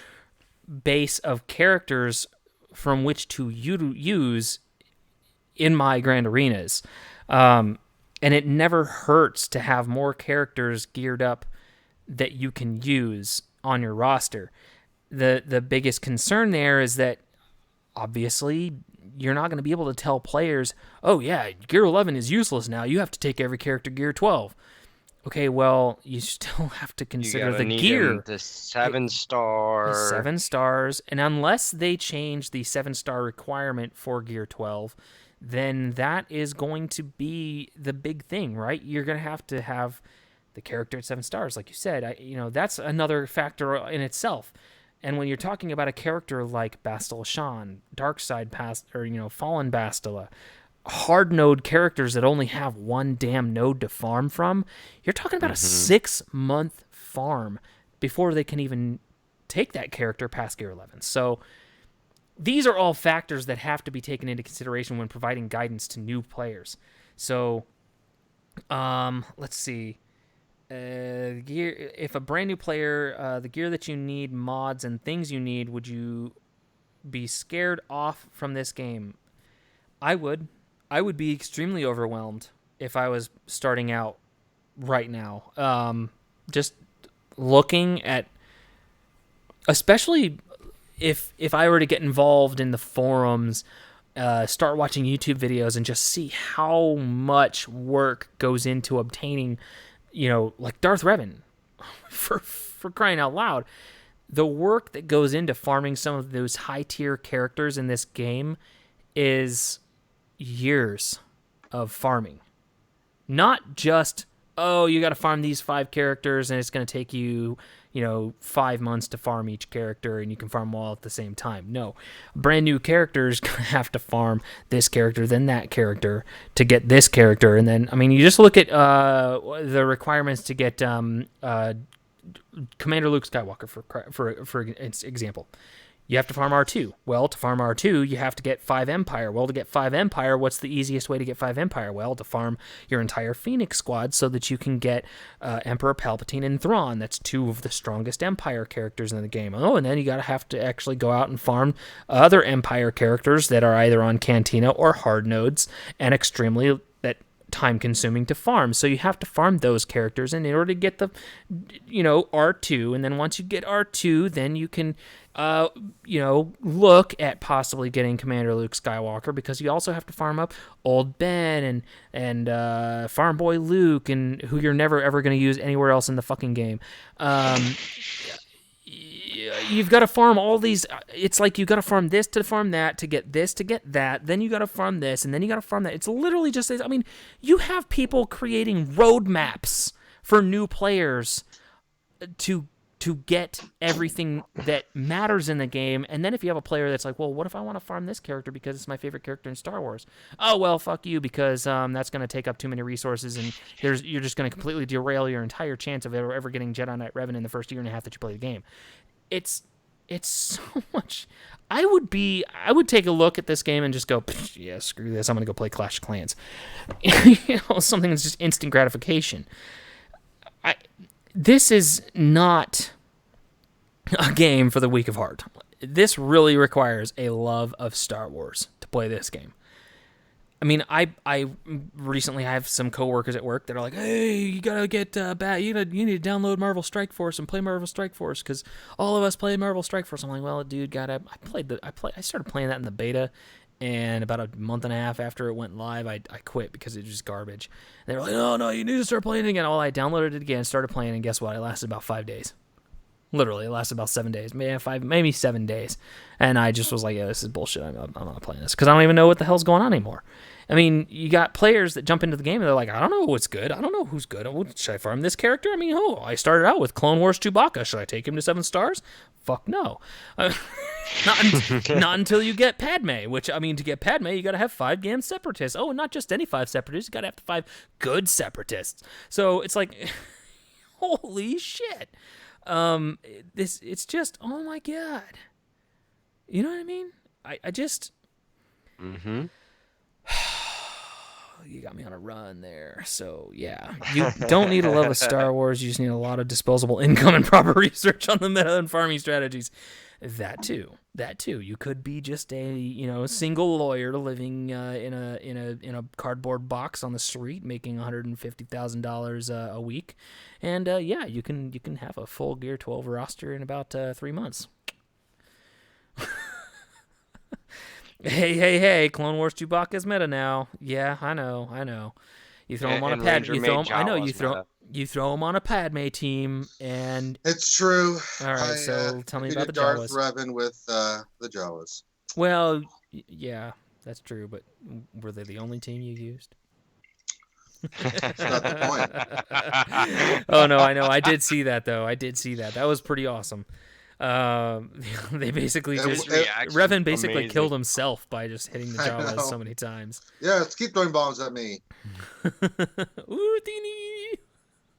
base of characters from which to use in my Grand Arenas. And it never hurts to have more characters geared up that you can use on your roster. The biggest concern there is that obviously you're not going to be able to tell players, "Oh yeah, Gear 11 is useless now. You have to take every character Gear 12." Okay, well, you still have to You consider gotta the need him gear. the It- 7-star. 7 stars, and unless they change the 7-star requirement for Gear 12, then that is going to be the big thing, right? You're going to have the character at 7 stars, like you said. That's another factor in itself. And when you're talking about a character like Bastila Shan, Darkside Past, or Fallen Bastila, hard node characters that only have one damn node to farm from, you're talking about a Hmm. 6-month farm before they can even take that character past Gear 11. So these are all factors that have to be taken into consideration when providing guidance to new players. So, let's see. Gear. If a brand new player, the gear that you need, mods, and things you need, would you be scared off from this game? I would. I would be extremely overwhelmed if I was starting out right now. Just looking at especially if I were to get involved in the forums, start watching YouTube videos and just see how much work goes into obtaining, like Darth Revan, for crying out loud. The work that goes into farming some of those high tier characters in this game is years of farming. Not just, oh, you got to farm these 5 characters and it's going to take you, 5 months to farm each character and you can farm them all at the same time. No. Brand new characters have to farm this character, then that character to get this character. And then, you just look at the requirements to get Commander Luke Skywalker, for example. You have to farm R2. Well, to farm R2, you have to get 5 Empire. Well, to get 5 Empire, what's the easiest way to get 5 Empire? Well, to farm your entire Phoenix squad so that you can get Emperor Palpatine and Thrawn. That's 2 of the strongest Empire characters in the game. Oh, and then you have to actually go out and farm other Empire characters that are either on Cantina or hard nodes and extremely time-consuming to farm. So you have to farm those characters in order to get the, R2. And then once you get R2, then you can, look at possibly getting Commander Luke Skywalker, because you also have to farm up Old Ben and Farm Boy Luke, and who you're never ever going to use anywhere else in the fucking game. You've got to farm all these. It's like you got to farm this to farm that to get this to get that. Then you got to farm this, and then you got to farm that. It's literally just. You have people creating roadmaps for new players to get everything that matters in the game. And then if you have a player that's like, well, what if I want to farm this character because it's my favorite character in Star Wars? Oh, well, fuck you, because that's going to take up too many resources, and you're just going to completely derail your entire chance of ever getting Jedi Knight Revan in the first year and a half that you play the game. It's so much. I would take a look at this game and just go, yeah, screw this. I'm going to go play Clash of Clans. Something that's just instant gratification. This is not a game for the weak of heart. This really requires a love of Star Wars to play this game. I recently have some coworkers at work that are like, hey, you gotta get you need to download Marvel Strike Force and play Marvel Strike Force because all of us play Marvel Strike Force. I'm like, well, dude, I started playing that in the beta, and about a month and a half after it went live, I quit because it was just garbage. And they were like, no, you need to start playing it again. Well, I downloaded it again, started playing, and guess what? It lasted about 5 days. Literally, it lasted about 7 days, maybe 7 days, and I just was like, yeah, this is bullshit. I'm not playing this because I don't even know what the hell's going on anymore. You got players that jump into the game and they're like, I don't know what's good. I don't know who's good. Should I farm this character? I started out with Clone Wars Chewbacca. Should I take him to 7 stars? Fuck no. Not until you get Padme, which, to get Padme, you got to have 5 damn separatists. Oh, not just any 5 separatists. You got to have 5 good separatists. So it's like, holy shit. It's just, oh my God. You know what I mean? I just... Mm-hmm. You got me on a run there. So, yeah. You don't need a love of Star Wars. You just need a lot of disposable income and proper research on the meta and farming strategies. That too. You could be just a, single lawyer living in a cardboard box on the street making $150,000 a week. And you can have a full Gear 12 roster in about 3 months. Hey, Clone Wars Chewbacca's meta now. Yeah, I know. You throw him on a Padme. You throw him on a Padme team, and it's true. All right, so tell me about the Darth Jawas. Revan with the Jawas. Well, yeah, that's true. But were they the only team you used? That's not the point. Oh no, I know. I did see that though. That was pretty awesome. They basically Revan basically amazing. Killed himself by just hitting the Jawas so many times. Yeah, let's keep throwing bombs at me. Ooh, teeny.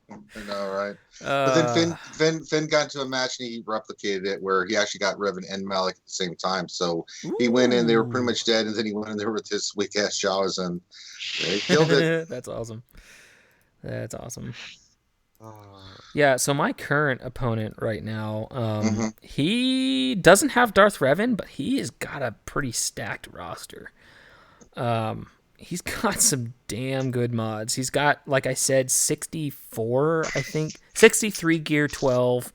I know, right? But then Finn got into a match and he replicated it where he actually got Revan and Malik at the same time. So he went in, they were pretty much dead, and then he went in there with his weak ass Jawas and they killed it. That's awesome. Yeah, so my current opponent right now, he doesn't have Darth Revan, but he has got a pretty stacked roster. He's got some damn good mods. He's got, like I said, 64, I think, 63 Gear 12,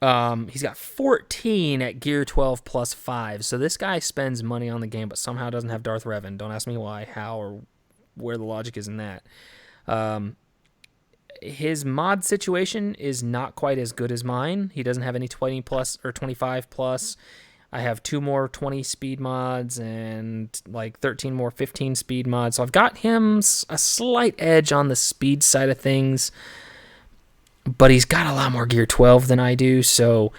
He's got 14 at gear 12 plus 5. So this guy spends money on the game, but somehow doesn't have Darth Revan. Don't ask me why, how, or where the logic is in that. His mod situation is not quite as good as mine. He doesn't have any 20 plus or 25 plus. I have 2 more 20 speed mods and like 13 more 15 speed mods. So I've got him a slight edge on the speed side of things, but he's got a lot more gear 12 than I do. So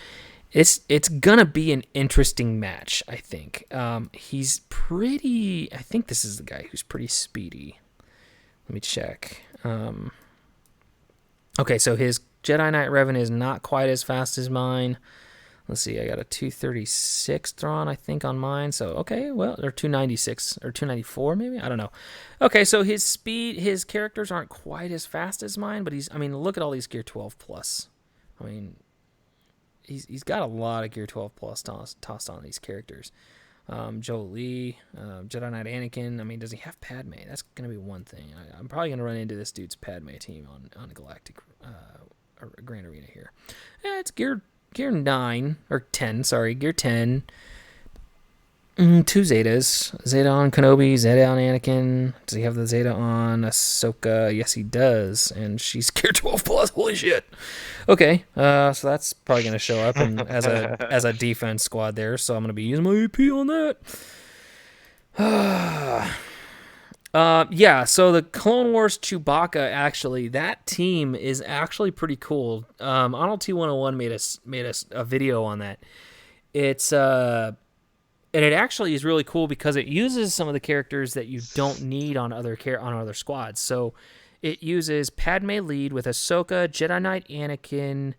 it's going to be an interesting match, I think. He's pretty... I think this is the guy who's pretty speedy. Let me check. Okay, so his Jedi Knight Revan is not quite as fast as mine. Let's see, I got a 236 Thrawn, I think, on mine. So, okay, well, or 296, or 294 maybe? I don't know. Okay, so his speed, his characters aren't quite as fast as mine, but look at all these Gear 12 plus. I mean, he's got a lot of Gear 12 plus tossed on these characters. Jolie, Jedi Knight Anakin. I mean, does he have Padme? That's going to be one thing. I'm probably going to run into this dude's Padme team on Galactic Grand Arena here. It's Gear 9, or 10, sorry, Gear 10. 2 Zetas. Zeta on Kenobi, Zeta on Anakin. Does he have the Zeta on Ahsoka? Yes, he does. And she's Gear 12 plus. Holy shit. Okay, so that's probably going to show up as a defense squad there, so I'm going to be using my AP on that. Yeah, so the Clone Wars Chewbacca, actually, that team is actually pretty cool. Arnold T101 made us a video on that. It's and it actually is really cool because it uses some of the characters that you don't need on other squads. So it uses Padme lead with Ahsoka, Jedi Knight Anakin,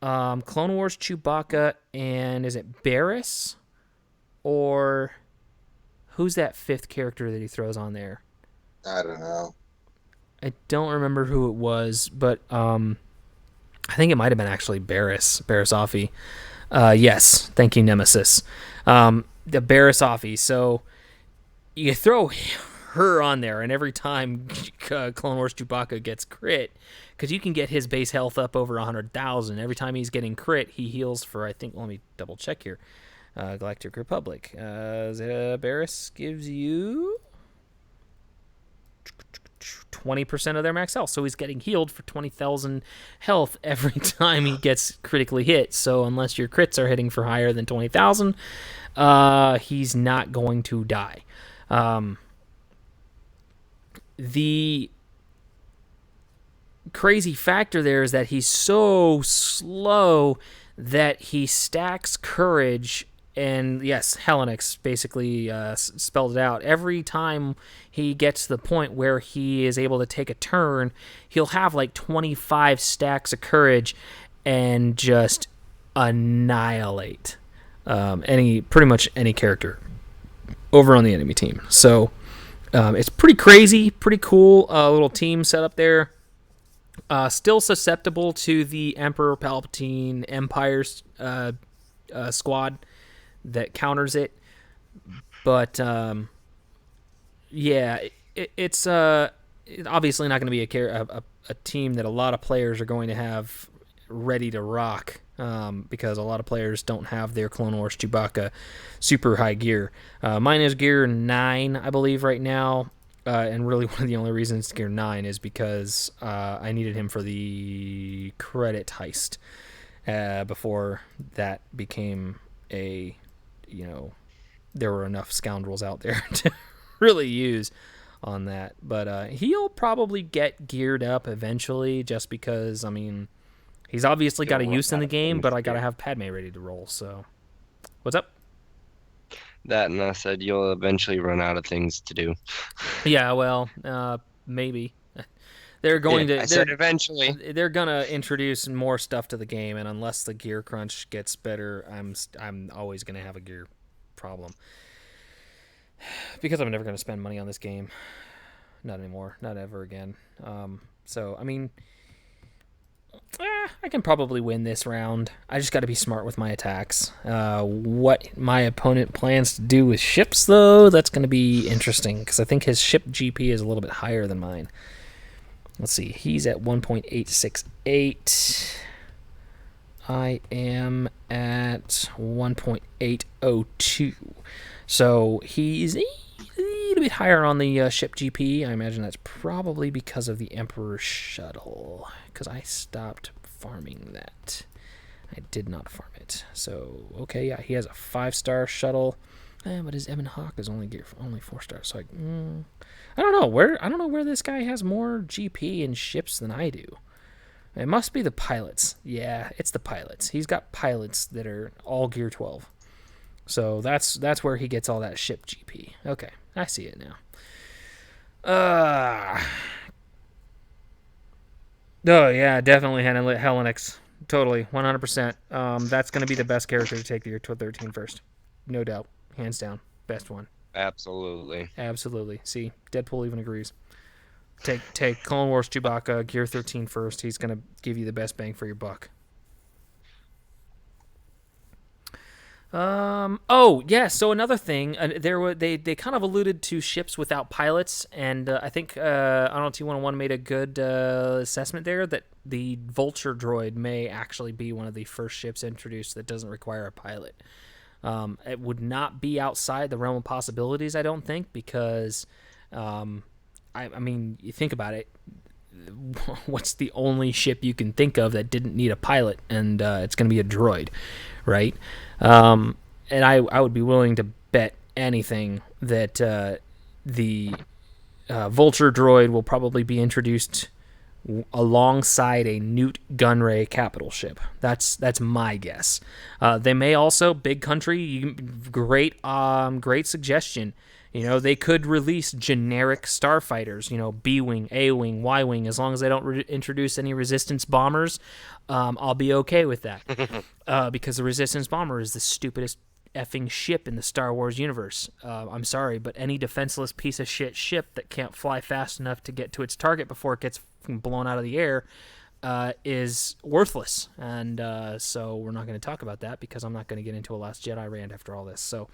Clone Wars Chewbacca, and is it Barriss? Or who's that 5th character that he throws on there? I don't know. I don't remember who it was, but I think it might have been actually Barriss Offee. Yes, thank you, Nemesis. The Barriss Offee. So you throw her on there, and every time Clone Wars Chewbacca gets crit, because you can get his base health up over 100,000. Every time he's getting crit, he heals for, I think, let me double check here. Galactic Republic. Barriss gives you 20% of their max health. So he's getting healed for 20,000 health every time he gets critically hit. So unless your crits are hitting for higher than 20,000, he's not going to die. The crazy factor there is that he's so slow that he stacks courage. And yes, Hellenix basically spelled it out. Every time he gets to the point where he is able to take a turn, he'll have like 25 stacks of courage and just annihilate pretty much any character over on the enemy team. So it's pretty crazy, pretty cool little team setup there. Still susceptible to the Emperor Palpatine Empire's squad that counters it, but yeah, it's obviously not going to be a team that a lot of players are going to have ready to rock, because a lot of players don't have their Clone Wars Chewbacca super high gear. Mine is gear 9, I believe, right now, and really one of the only reasons it's gear 9 is because I needed him for the credit heist before that became a... there were enough scoundrels out there to really use on that. But he'll probably get geared up eventually, just because, I mean, he's obviously got a use in the game, but I got to have Padme ready to roll. So, what's up? That, and I said you'll eventually run out of things to do. Yeah, well, maybe. They're going to. I said eventually. They're gonna introduce more stuff to the game, and unless the gear crunch gets better, I'm always gonna have a gear problem, because I'm never gonna spend money on this game. Not anymore. Not ever again. So I mean, I can probably win this round. I just got to be smart with my attacks. What my opponent plans to do with ships, though, that's going to be interesting, because I think his ship GP is a little bit higher than mine. Let's see. He's at 1.868. I am at 1.802. So he's a little bit higher on the ship GP. I imagine that's probably because of the Emperor shuttle, because I stopped farming that. I did not farm it. So, okay, yeah, he has a 5-star shuttle. But his Ebon Hawk is only 4 stars. So I don't know where this guy has more GP and ships than I do. It must be the pilots. Yeah, it's the pilots. He's got pilots that are all gear 12. So that's where he gets all that ship GP. Okay, I see it now. Oh yeah, definitely Hellenix. Totally, 100%. That's going to be the best character to take the year 13 first. No doubt. Hands down. Best one. Absolutely. See, Deadpool even agrees. Take Clone Wars Chewbacca, Gear 13 first. He's going to give you the best bang for your buck. Oh, yeah, so another thing, they kind of alluded to ships without pilots, and I think, I don't know, T101 made a good assessment there that the Vulture droid may actually be one of the first ships introduced that doesn't require a pilot. It would not be outside the realm of possibilities, I don't think, because, I mean, you think about it, what's the only ship you can think of that didn't need a pilot? And it's going to be a droid, right? And I would be willing to bet anything that the Vulture droid will probably be introduced alongside a Newt Gunray capital ship. That's my guess. They may also, Big Country, great suggestion. You know, they could release generic starfighters, you know, B-Wing, A-Wing, Y-Wing, as long as they don't introduce any Resistance bombers, I'll be okay with that. Because the Resistance bomber is the stupidest effing ship in the Star Wars universe. I'm sorry, but any defenseless piece of shit ship that can't fly fast enough to get to its target before it gets blown out of the air is worthless. And so we're not going to talk about that because I'm not going to get into a Last Jedi rant after all this. So...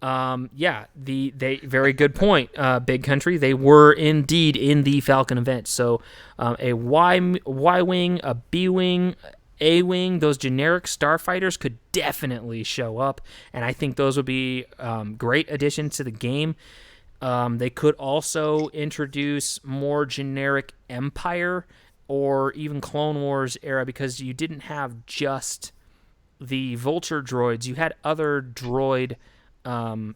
they very good point. Big Country, they were indeed in the Falcon event. So, a Y-Wing, a B-Wing, A-Wing, those generic starfighters could definitely show up, and I think those would be great additions to the game. They could also introduce more generic Empire or even Clone Wars era, because you didn't have just the Vulture droids. You had other droid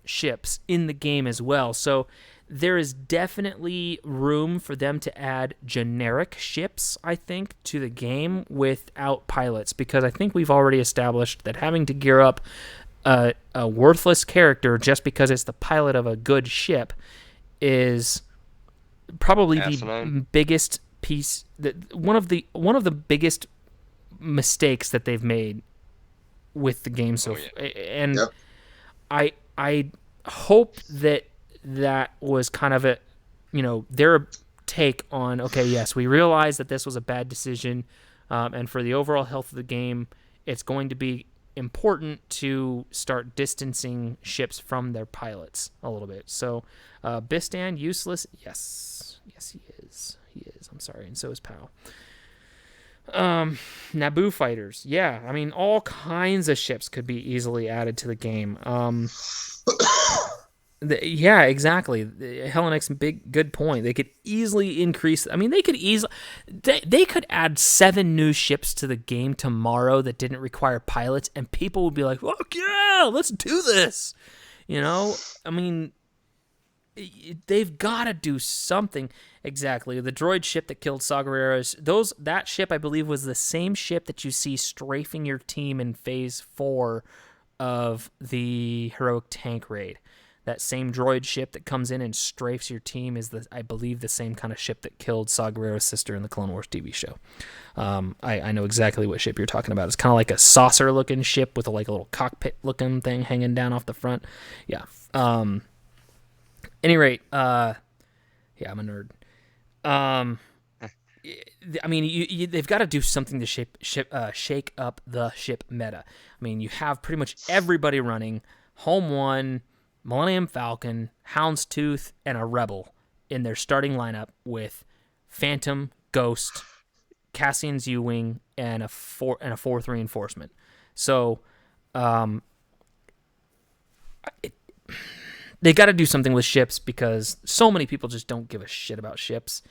ships in the game as well. So there is definitely room for them to add generic ships, I think, to the game without pilots, because I think we've already established that having to gear up a worthless character just because it's the pilot of a good ship is probably the biggest piece, one of the biggest mistakes that they've made with the game and yep. I hope that was kind of their take on, okay, yes, we realize that this was a bad decision, and for the overall health of the game, it's going to be important to start distancing ships from their pilots a little bit. So, Bistan, useless? Yes, he is. I'm sorry, and so is Pow. Naboo fighters, yeah, I mean, all kinds of ships could be easily added to the game. Yeah, exactly. Hellenix, good point. They could easily increase. I mean, they could add 7 new ships to the game tomorrow that didn't require pilots, and people would be like, "Fuck yeah, let's do this!" You know, I mean, they've got to do something. Exactly. The droid ship that killed Saw Gerrera, that ship, I believe, was the same ship that you see strafing your team in Phase 4 of the Heroic Tank Raid. That same droid ship that comes in and strafes your team is, I believe, the same kind of ship that killed Saw Gerrera's sister in the Clone Wars TV show. I know exactly what ship you're talking about. It's kind of like a saucer-looking ship with a little cockpit-looking thing hanging down off the front. Yeah. Any rate, yeah, I'm a nerd. I mean, they've got to do something to shake up the ship meta. I mean, you have pretty much everybody running Home 1, Millennium Falcon, Houndstooth, and a Rebel in their starting lineup with Phantom, Ghost, Cassian's U-Wing, and a 4th reinforcement. So they got to do something with ships because so many people just don't give a shit about ships.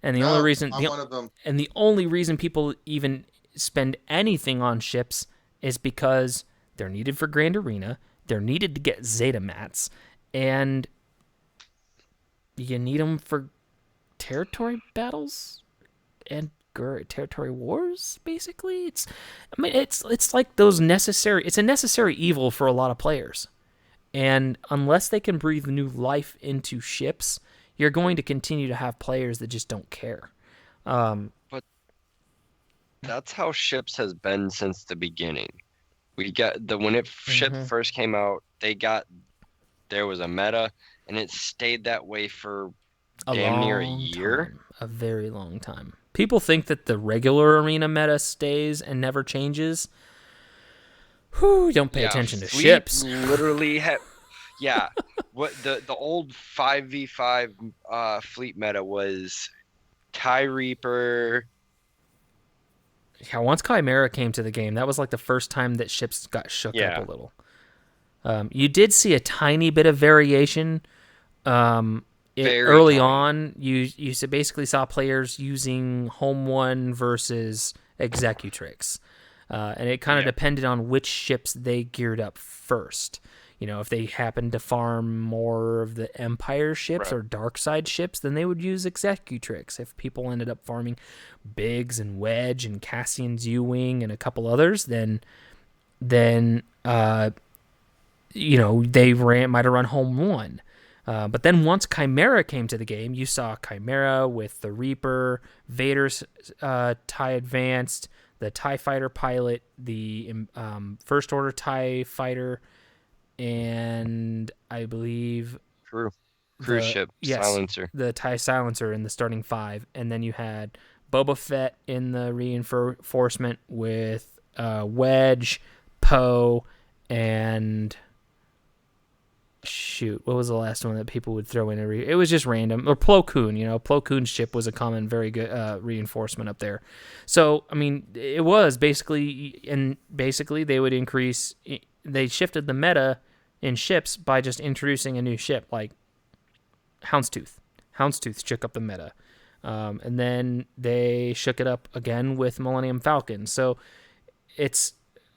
And the only reason I'm one of them. And the only reason people even spend anything on ships is because they're needed for Grand Arena, they're needed to get Zeta mats, and you need them for territory battles and territory wars. Basically, it's like those necessary. It's a necessary evil for a lot of players, and unless they can breathe new life into ships, you're going to continue to have players that just don't care. But that's how ships has been since the beginning. We got when ship first came out, there was a meta, and it stayed that way for damn near a year. A very long time. People think that the regular arena meta stays and never changes. Whew, don't pay attention to ships. Literally what the old 5v5 fleet meta was TIE Reaper. Yeah, once Chimera came to the game, that was like the first time that ships got shook up a little. You did see a tiny bit of variation. Early on, you basically saw players using Home 1 versus Executrix. And it kind of depended on which ships they geared up first. You know, if they happened to farm more of the Empire ships or Dark Side ships, then they would use Executrix. If people ended up farming Biggs and Wedge and Cassian's U-Wing and a couple others, then you know, they might have run Home 1. But then once Chimera came to the game, you saw Chimera with the Reaper, Vader's TIE Advanced, the TIE Fighter pilot, the First Order TIE Fighter, and I believe cruise ship silencer. The TIE Silencer in the starting 5, and then you had Boba Fett in the reinforcement with Wedge, Poe, and shoot, what was the last one that people would throw in? It was just random. Or Plo Koon, you know, Plo Koon's ship was a common, very good reinforcement up there. So, I mean, it was basically they would increase. They shifted the meta in ships by just introducing a new ship like Houndstooth. Houndstooth shook up the meta, and then they shook it up again with Millennium Falcon. So it's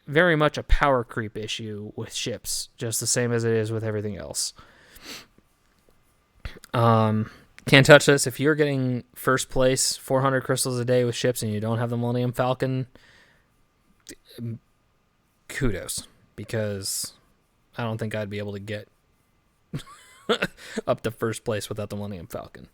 very much a power creep issue with ships, just the same as it is with everything else. Can't touch this. If you're getting first place, 400 crystals a day with ships, and you don't have the Millennium Falcon, kudos, because I don't think I'd be able to get up to first place without the Millennium Falcon.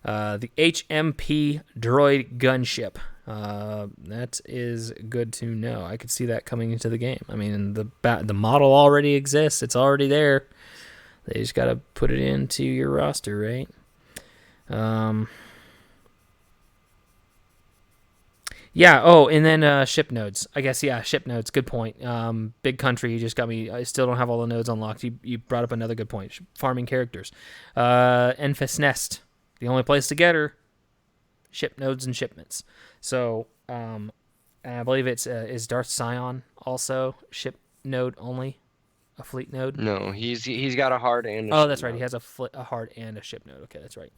The HMP droid gunship. That is good to know. I could see that coming into the game. I mean, the model already exists. It's already there. They just got to put it into your roster, right? Yeah. Oh, and then ship nodes. I guess, yeah, ship nodes. Good point. Big Country, you just got me. I still don't have all the nodes unlocked. You brought up another good point. Farming characters. Enfys Nest. The only place to get her, ship nodes and shipments. So, and I believe is Darth Sion also ship node only, a fleet node? No, he's got a hard and a oh, that's ship right. node. He has a hard and a ship node. Okay, that's right.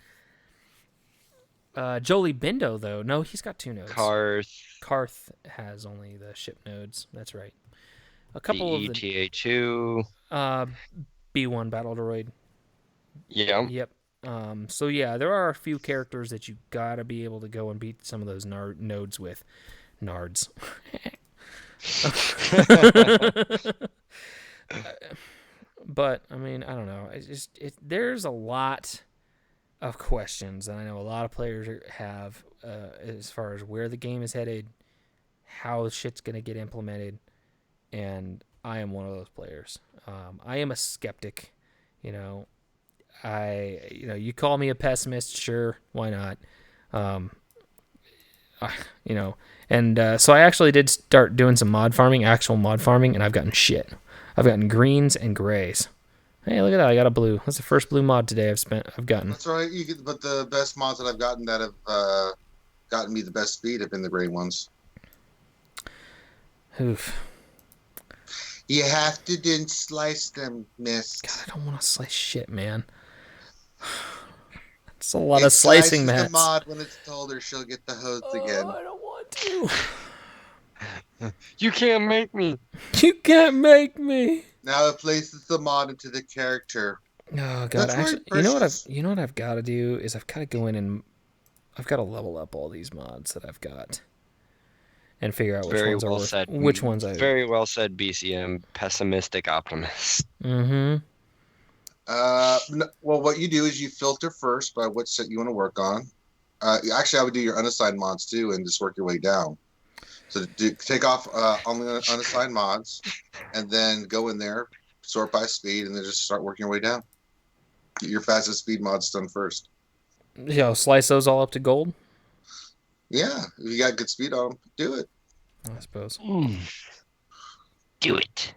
Jolie Bindo though, no, he's got 2 nodes. Karth has only the ship nodes. That's right. A couple of the ETA2. B1 battle droid. Yeah. Yep. So yeah, there are a few characters that you gotta be able to go and beat some of those nodes with. Nards. But I mean, I don't know. There's a lot of questions that I know a lot of players have as far as where the game is headed, how shit's gonna get implemented, and I am one of those players. I am a skeptic, you know. You call me a pessimist, sure, why not? So I actually did start doing some actual mod farming, and I've gotten shit. I've gotten greens and grays. Hey, look at that! I got a blue. That's the first blue mod today I've gotten. That's right. But the best mods that I've gotten that have gotten me the best speed have been the gray ones. Oof. You have to then slice them, miss. God, I don't want to slice shit, man. It's a lot It of slicing, slices the Matt. mod when it's told her she'll get the hose again. I don't want to. You can't make me. You can't make me. Now it places the mod into the character. Oh God! That's Actually, right, Precious. you know what I've got to do is I've got to go in and I've got to level up all these mods that I've got and figure out which Very ones are well worth. said. Which ones I. Very well said, BCM. Pessimistic optimist. Mm-hmm. Well, what you do is you filter first by what set you want to work on. Actually, I would do your unassigned mods too, and just work your way down. So take off only unassigned mods, and then go in there, sort by speed, and then just start working your way down. Get your fastest speed mods done first. Slice those all up to gold. Yeah, if you got good speed on them, do it. I suppose. Do it.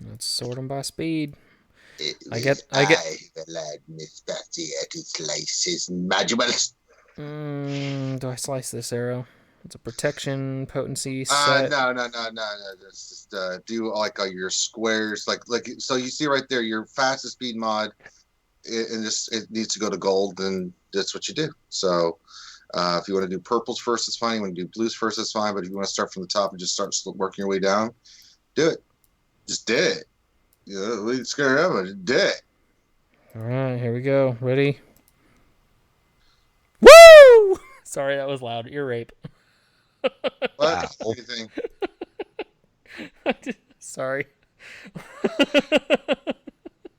Let's sort them by speed. I get. The lad Miss Patsy at his slices modules. Do I slice this arrow? It's a protection potency set. No. Just do like your squares, like so. You see right there, your fastest speed mod, and just it needs to go to gold, and that's what you do. So, if you want to do purples first, it's fine. You want to do blues first, it's fine. But if you want to start from the top and just start working your way down, do it. Just do it. You know, we scared of it. Do it. All right, here we go. Ready? Woo! Sorry, that was loud. Ear rape. What? Anything? Sorry.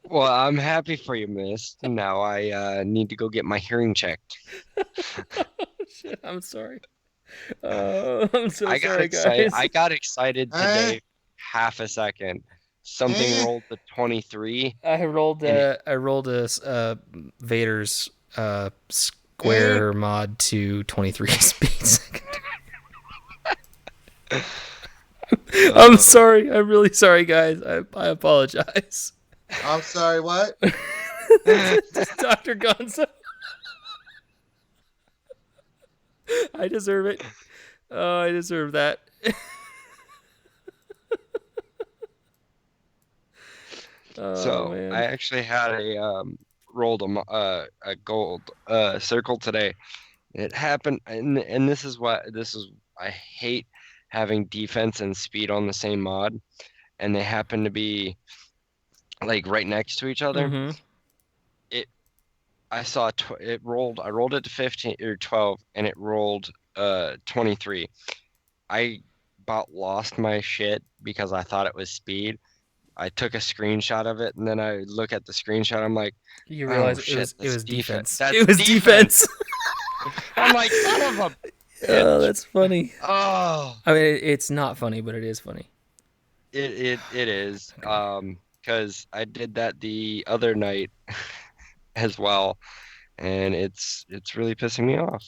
Well, I'm happy for you, miss. Now I need to go get my hearing checked. Shit, I'm sorry. I'm so I got sorry, excited. guys. I got excited today. Half a second. Something rolled to 23. I rolled a Vader's square mod to 23 speed second. I'm sorry. I'm really sorry, guys. I apologize. I'm sorry. What? Dr. Gonzo. I deserve it. Oh, I deserve that. Man. I actually had rolled a gold circle today. It happened, and this is I hate having defense and speed on the same mod, and they happen to be like right next to each other. Mm-hmm. I saw it rolled. I rolled it to 15 or 12, and it rolled 23. I about lost my shit because I thought it was speed. I took a screenshot of it, and then I look at the screenshot. I'm like, you realize it was defense. That's it was defense. I'm like, son of a bitch. Oh, that's funny. Oh, I mean, it's not funny, but it is funny. it is. Because I did that the other night as well, and it's really pissing me off.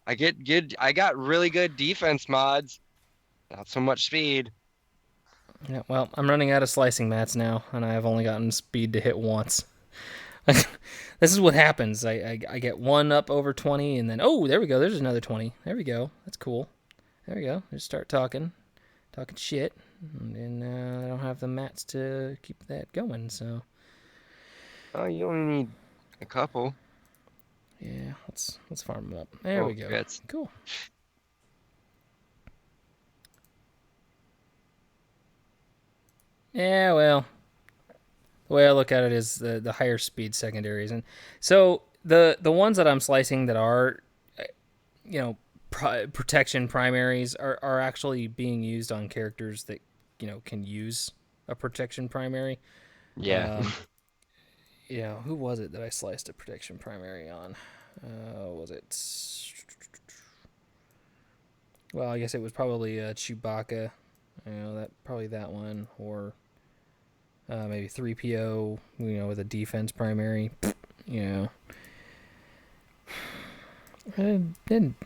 I got really good defense mods, not so much speed. Yeah, well, I'm running out of slicing mats now, and I have only gotten speed to hit once. This is what happens. I get one up over 20, and then, oh, there we go. There's another 20. There we go. That's cool. There we go. Just start talking shit, and I don't have the mats to keep that going, so. Oh, you only need a couple. Yeah, let's farm them up. There we go. That's cool. Yeah, well, the way I look at it is the higher speed secondaries, and so the ones that I'm slicing that are, protection primaries are actually being used on characters that can use a protection primary. Yeah. Who was it that I sliced a protection primary on? Was it? Well, I guess it was probably Chewbacca. Probably that one, or maybe 3PO. With a defense primary. I don't think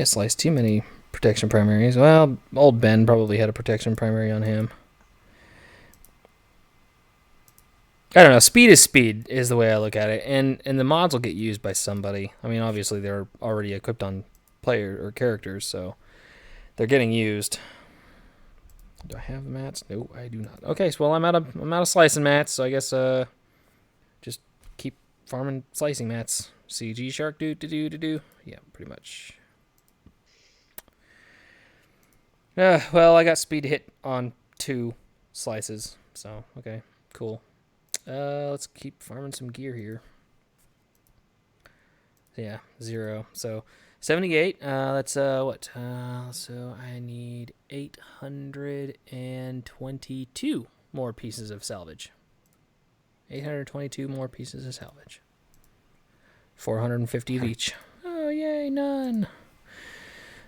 I sliced too many protection primaries. Well, old Ben probably had a protection primary on him. I don't know. Speed is speed is the way I look at it, and the mods will get used by somebody. I mean, obviously they're already equipped on player or characters, so they're getting used. Do I have mats? No, I do not. Okay, so well, I'm out of slicing mats, so I guess just keep farming slicing mats. CG shark do. Yeah, pretty much. Well, I got speed to hit on 2 slices, so okay, cool. Let's keep farming some gear here. Yeah, 0. So 78. That's what? So I need 822 more pieces of salvage. 822 more pieces of salvage. 450 of each. Oh, yay, none.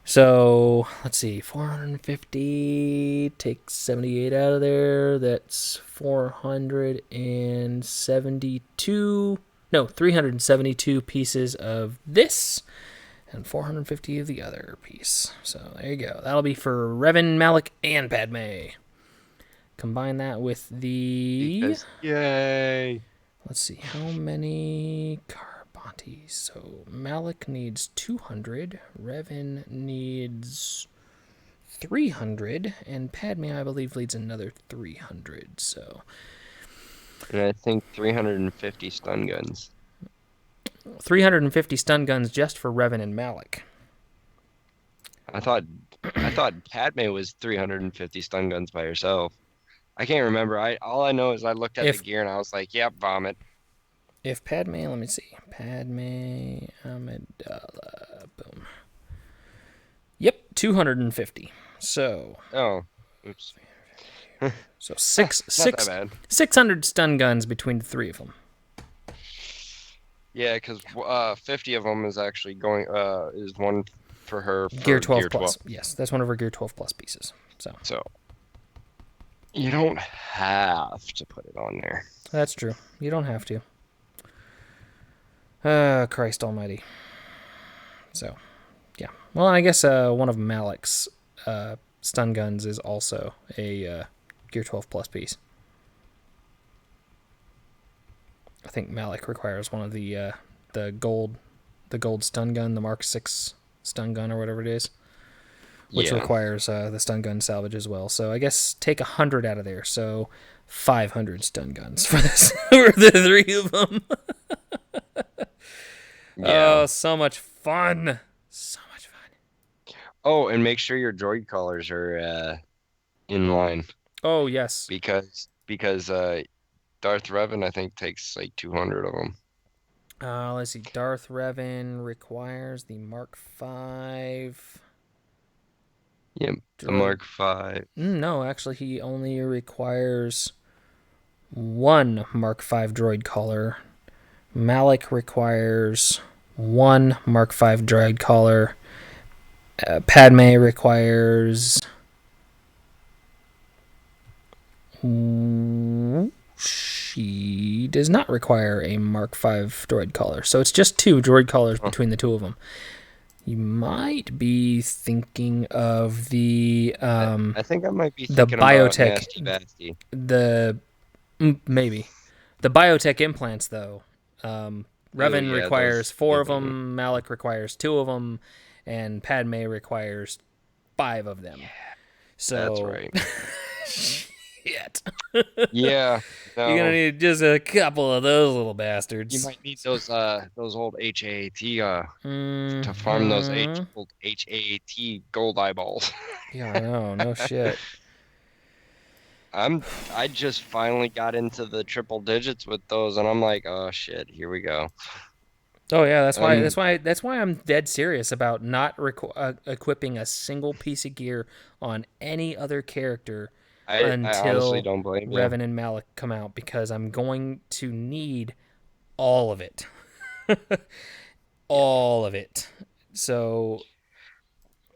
So, let's see. 450, take 78 out of there. That's 472. No, 372 pieces of this. And 450 of the other piece. So, there you go. That'll be for Revan, Malik, and Padme. Combine that with the... Yay! Let's see, how many Carbantis? So Malik needs 200, Revan needs 300, and Padme, I believe, leads another 300. So, And I think 350 stun guns. 350 stun guns just for Revan and Malik. I thought Padme was 350 stun guns by herself. I can't remember. All I know is I looked at the gear and I was like, "Yep, vomit." If Padme, let me see. Padme Amidala. Boom. Yep, 250. So. Oh, oops. So Not that bad. 600 stun guns between the 3 of them. Yeah, because 50 of them is actually going. Is one for her for Gear 12 plus. Yes, that's one of her Gear 12 plus pieces. So you don't have to put it on there. that's true. You don't have to. Christ almighty. So, yeah. Well, I guess one of Malik's stun guns is also a Gear 12 plus piece. I think Malik requires one of the gold stun gun, the Mark 6 stun gun or whatever it is, which requires the stun gun salvage as well. So I guess take 100 out of there. So 500 stun guns for this for the 3 of them. Yeah. Oh, so much fun. So much fun. Oh, and make sure your droid collars are in line. Oh, yes. Because Darth Revan, I think, takes like 200 of them. Let's see. Darth Revan requires the Mark 5. Yep, the Mark 5. No, actually, he only requires 1 Mark 5 droid collar. Malik requires 1 Mark 5 droid collar. Padme requires... She does not require a Mark 5 droid collar. So it's just 2 droid collars between the 2 of them. You might be thinking of the... I think I might be thinking biotech, about Nasty Basty. Maybe. The biotech implants, though. Revan requires 4 of them, Malik requires 2 of them, and Padme requires 5 of them. So that's right. Shit. Yeah. No. You're gonna need just a couple of those little bastards. You might need those old HAAT to farm those old HAAT gold eyeballs. Yeah, I know. No shit. I just finally got into the triple digits with those, and I'm like, oh shit, here we go. Oh yeah, that's why I'm dead serious about not equipping a single piece of gear on any other character until I honestly don't blame you. Revan and Malik come out, because I'm going to need all of it. All of it. So,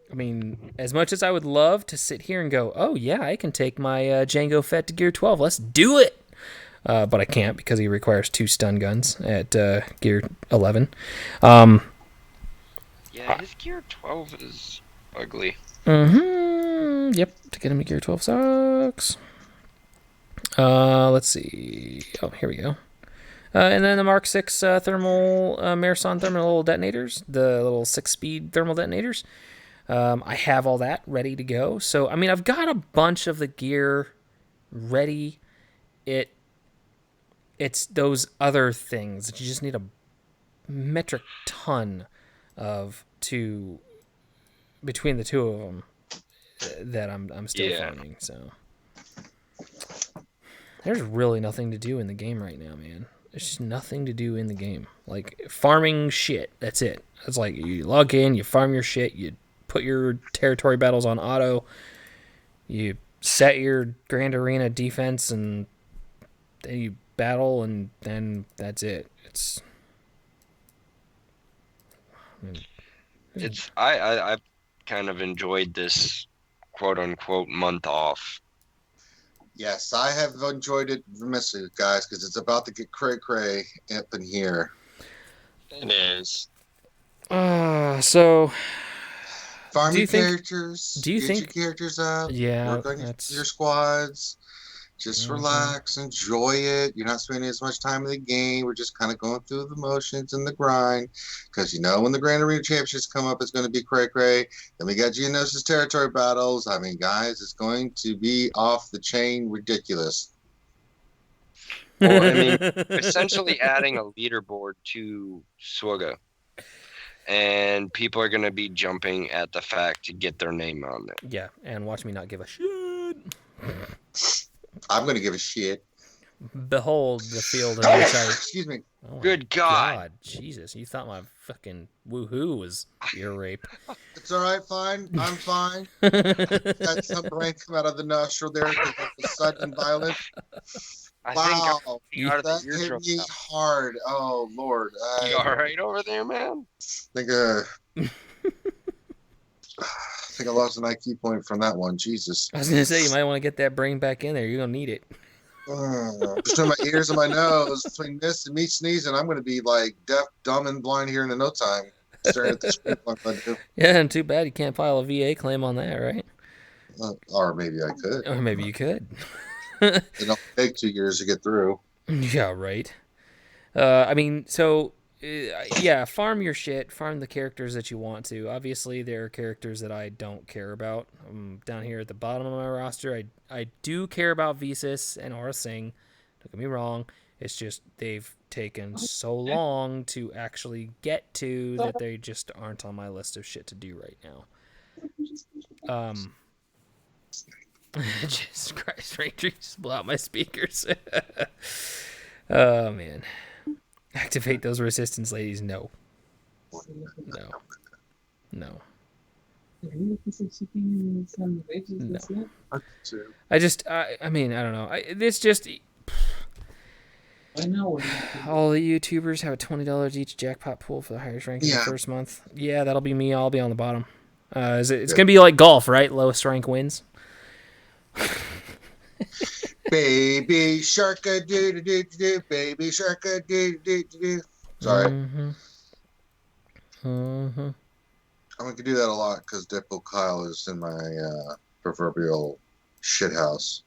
I mean, as much as I would love to sit here and go, oh yeah, I can take my Jango Fett to Gear 12, let's do it! But I can't, because he requires 2 stun guns at Gear 11. Yeah, his Gear 12 is ugly. Yep, to get him to Gear 12 sucks. Let's see. Oh, here we go. And then the Mark 6 thermal Marathon thermal detonators, the little 6-speed thermal detonators. I have all that ready to go. So I mean, I've got a bunch of the gear ready. It's those other things that you just need a metric ton of to between the two of them that I'm still Yeah. finding. So there's really nothing to do in the game right now, man. There's just nothing to do in the game. Like farming shit. That's it. It's like you log in, you farm your shit, you put your territory battles on auto, you set your Grand Arena defense, and then you battle, and then that's it. I've kind of enjoyed this quote unquote month off. Yes, I have enjoyed it immensely, guys, because it's about to get cray up in here. It is. So Farm Do you your think- characters. do you get think- your characters up? Yeah, Work on that's- your squads. Just relax, enjoy it. You're not spending as much time in the game. We're just kind of going through the motions and the grind. Because you know when the Grand Arena Championships come up, it's going to be cray. Then we got Geonosis territory battles. I mean, guys, it's going to be off the chain ridiculous. Well, I mean, essentially adding a leaderboard to Swugga. And people are going to be jumping at the fact to get their name on it. yeah, and watch me not give a shit. I'm going to give a shit. Behold the field in which I. Excuse me. Oh my Good God. Jesus! You thought my fucking woohoo was ear rape. It's all right, fine. I'm fine. Had some brain come out of the nostril there because of the sudden violence. I Wow. think out of That the hit eardrum. me hard. Oh, Lord. You all right over there, man? think I lost an IQ point from that one. Jesus. I was gonna say you might want to get that brain back in there. You're gonna need it. Between my ears and my nose, between this and me sneezing, I'm going to be like deaf, dumb, and blind here in no time. Staring at the screen like I do. Yeah, and too bad you can't file a VA claim on that, right? Or maybe I could. Or maybe you could. It don't take 2 years to get through. Yeah, right. I mean, so yeah, farm your shit, farm the characters that you want to. Obviously, there are characters that I don't care about. Down here at the bottom of my roster, I do care about Visas and Aura Singh. Don't get me wrong. It's just they've taken so long to actually get to that they just aren't on my list of shit to do right now. Jesus Christ, Ranger, just blow out my speakers. Oh man. Activate those resistance ladies. No. No. I mean, I don't know. It's just I know. all the YouTubers have a $20 each jackpot pool for the highest rank in the first month. Yeah, that'll be me. I'll be on the bottom. It's gonna be like golf, right? Lowest rank wins. Baby shark a doo doo doo doo, baby shark a doo doo doo doo. Sorry. I'm going to do that a lot because Deadpool Kyle is in my proverbial shit house.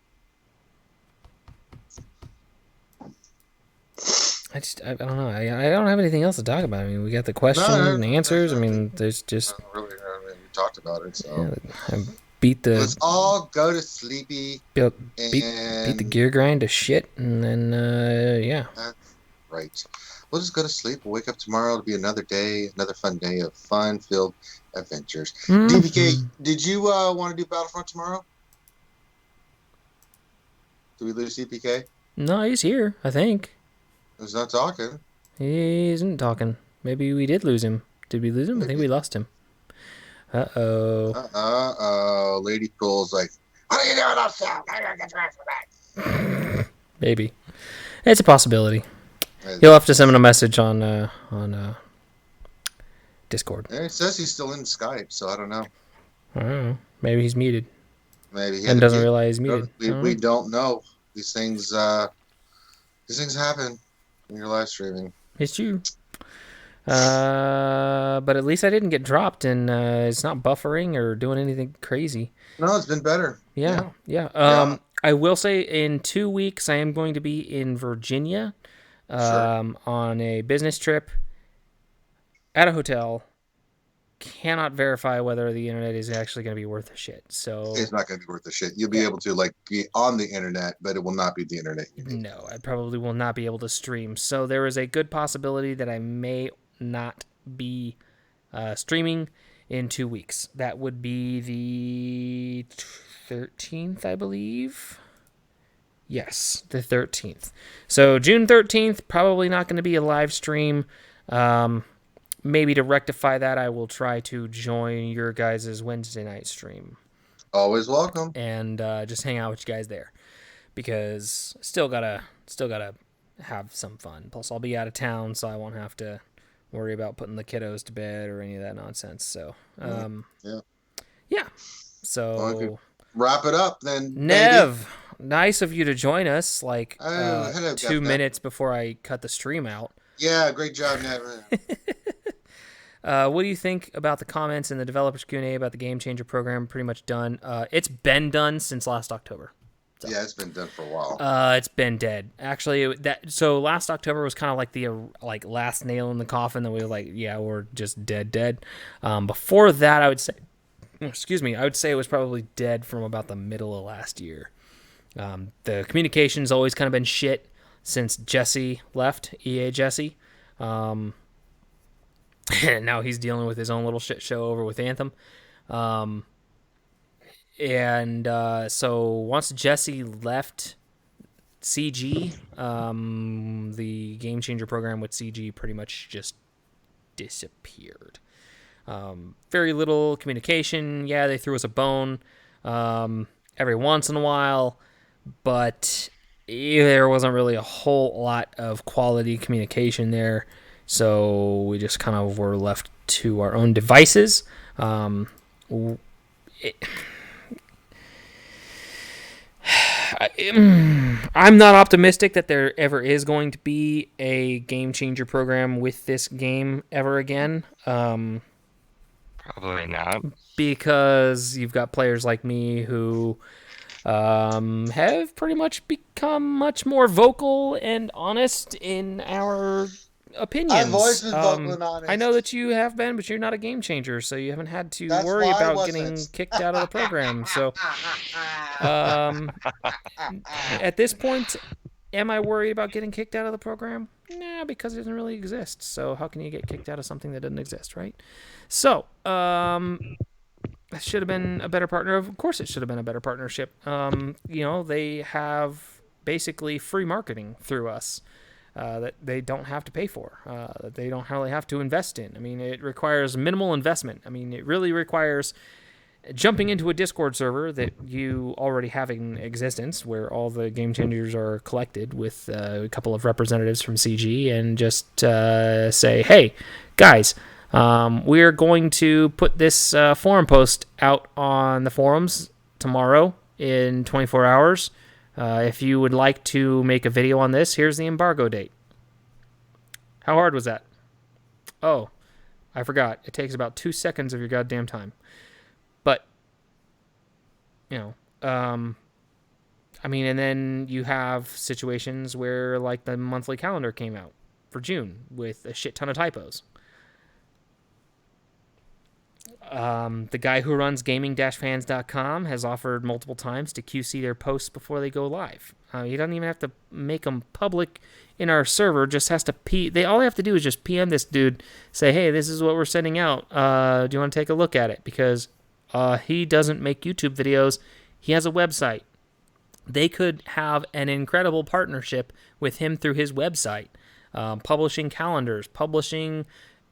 I don't know. I don't have anything else to talk about. I mean, we got the questions and answers. I mean, there's just We talked about it, so I beat the let's all go to sleepy. beat And the gear grind to shit, and then yeah. Right. We'll just go to sleep. We'll wake up tomorrow. It'll be another day, another fun day of fun-filled adventures. DBK, did you want to do Battlefront tomorrow? Did we lose DPK? No, he's here. I think He's not talking. he isn't talking. Maybe we did lose him. Did we lose him? I think we lost him. Uh-oh. Lady Cool's like, what are you doing upstairs? I gotta get your ass back. Maybe. It's a possibility. He'll have to send a message on Discord. And it says he's still in Skype, so I don't know. I don't know. Maybe he's muted Maybe he and doesn't realize he's muted. We don't know. These things happen when you're live streaming. It's true. But at least I didn't get dropped, and it's not buffering or doing anything crazy. No, it's been better. Yeah. I will say in 2 weeks I am going to be in Virginia on a business trip at a hotel cannot verify whether the internet is actually going to be worth a shit. So It's not going to be worth the shit. You'll be able to like be on the internet, but it will not be the internet you need. no, I probably will not be able to stream. So there is a good possibility that I may not be streaming in 2 weeks. That would be the 13th, I believe. Yes, the 13th. So June 13th, probably not going to be a live stream. Maybe to rectify that, I will try to join your guys' Wednesday night stream Always welcome. and just hang out with you guys there, because still gotta have some fun. Plus, I'll be out of town, so I won't have to worry about putting the kiddos to bed or any of that nonsense. So, yeah. So, Well, wrap it up then. Nev, nice of you to join us. Like hello, 2 Jeff. minutes before I cut the stream out. Yeah, great job, Nev. What do you think about the comments in the developers Q&A about the Game Changer program? Pretty much done. It's been done since last October. So. Yeah, it's been done for a while. It's been dead. Actually, so last October was kind of like the last nail in the coffin that we were like, yeah, we're just dead. Before that, I would say it was probably dead from about the middle of last year. The communication's always kind of been shit since Jesse left, EA Jesse. And now he's dealing with his own little shit show over with Anthem. So once Jesse left CG, the Game Changer program with CG pretty much just disappeared. Very little communication. Yeah, they threw us a bone every once in a while, but there wasn't really a whole lot of quality communication there. So we just kind of were left to our own devices. I'm not optimistic that there ever is going to be a Game Changer program with this game ever again. Probably not. Because you've got players like me who have pretty much become much more vocal and honest in our opinions. I've always been vocal and honest. I know that you have been, but you're not a game changer, so you haven't had to That's worry why I about getting wasn't. kicked out of the program. So, at this point, am I worried about getting kicked out of the program? Nah, because it doesn't really exist. So how can you get kicked out of something that doesn't exist, right? So, it should have been a better partner. Of course, it should have been a better partnership. They have basically free marketing through us. That they don't have to pay for, that they don't really have to invest in. I mean, it requires minimal investment. I mean, it really requires jumping into a Discord server that you already have in existence, where all the Game Changers are collected with a couple of representatives from CG, and just say, hey, guys, we're going to put this forum post out on the forums tomorrow in 24 hours. If you would like to make a video on this, here's the embargo date. How hard was that? Oh, I forgot. It takes about 2 seconds of your goddamn time. But, and then you have situations where, like, the monthly calendar came out for June with a shit ton of typos. The guy who runs gaming-fans.com has offered multiple times to QC their posts before they go live. He doesn't even have to make them public in our server. Just has to all they have to do is just PM this dude, say, hey, this is what we're sending out. Do you want to take a look at it? Because he doesn't make YouTube videos. He has a website. They could have an incredible partnership with him through his website, publishing calendars, publishing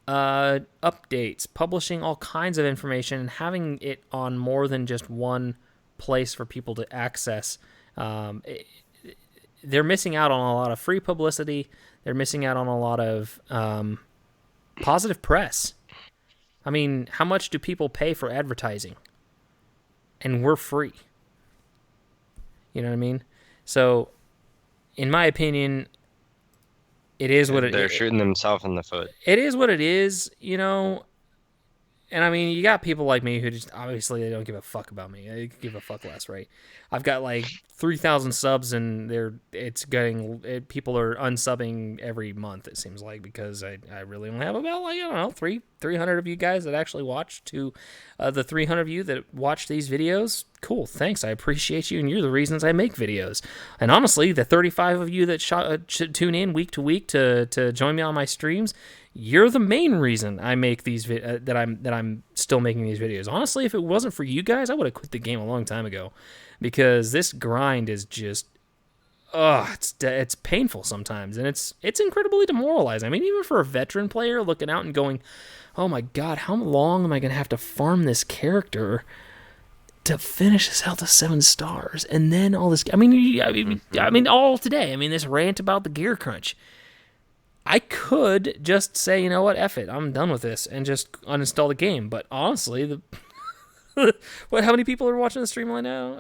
updates, publishing all kinds of information, and having it on more than just one place for people to access. They're missing out on a lot of free publicity. They're missing out on a lot of positive press. I mean, how much do people pay for advertising? And we're free. You know what I mean? So, in my opinion, it is what it is. They're shooting themselves in the foot. It is what it is, And I mean, you got people like me who just obviously they don't give a fuck about me. They give a fuck less, right? I've got like 3,000 subs, and people are unsubbing every month. It seems like, because I really only have about, like, I don't know, 3 300 of you guys that actually watch, to the 300 of you that watch these videos, cool, thanks. I appreciate you, and you're the reasons I make videos. And honestly, the 35 of you that tune in week to week to join me on my streams, you're the main reason I make these that I'm still making these videos. Honestly, if it wasn't for you guys, I would have quit the game a long time ago, because this grind is just, it's painful sometimes, and it's incredibly demoralizing. I mean, even for a veteran player looking out and going, oh my god, how long am I gonna have to farm this character to finish this out to 7 stars, and then all this. I mean, all today. I mean, this rant about the gear crunch. I could just say, you know what, F it, I'm done with this, and just uninstall the game. But honestly, what? How many people are watching the stream right now?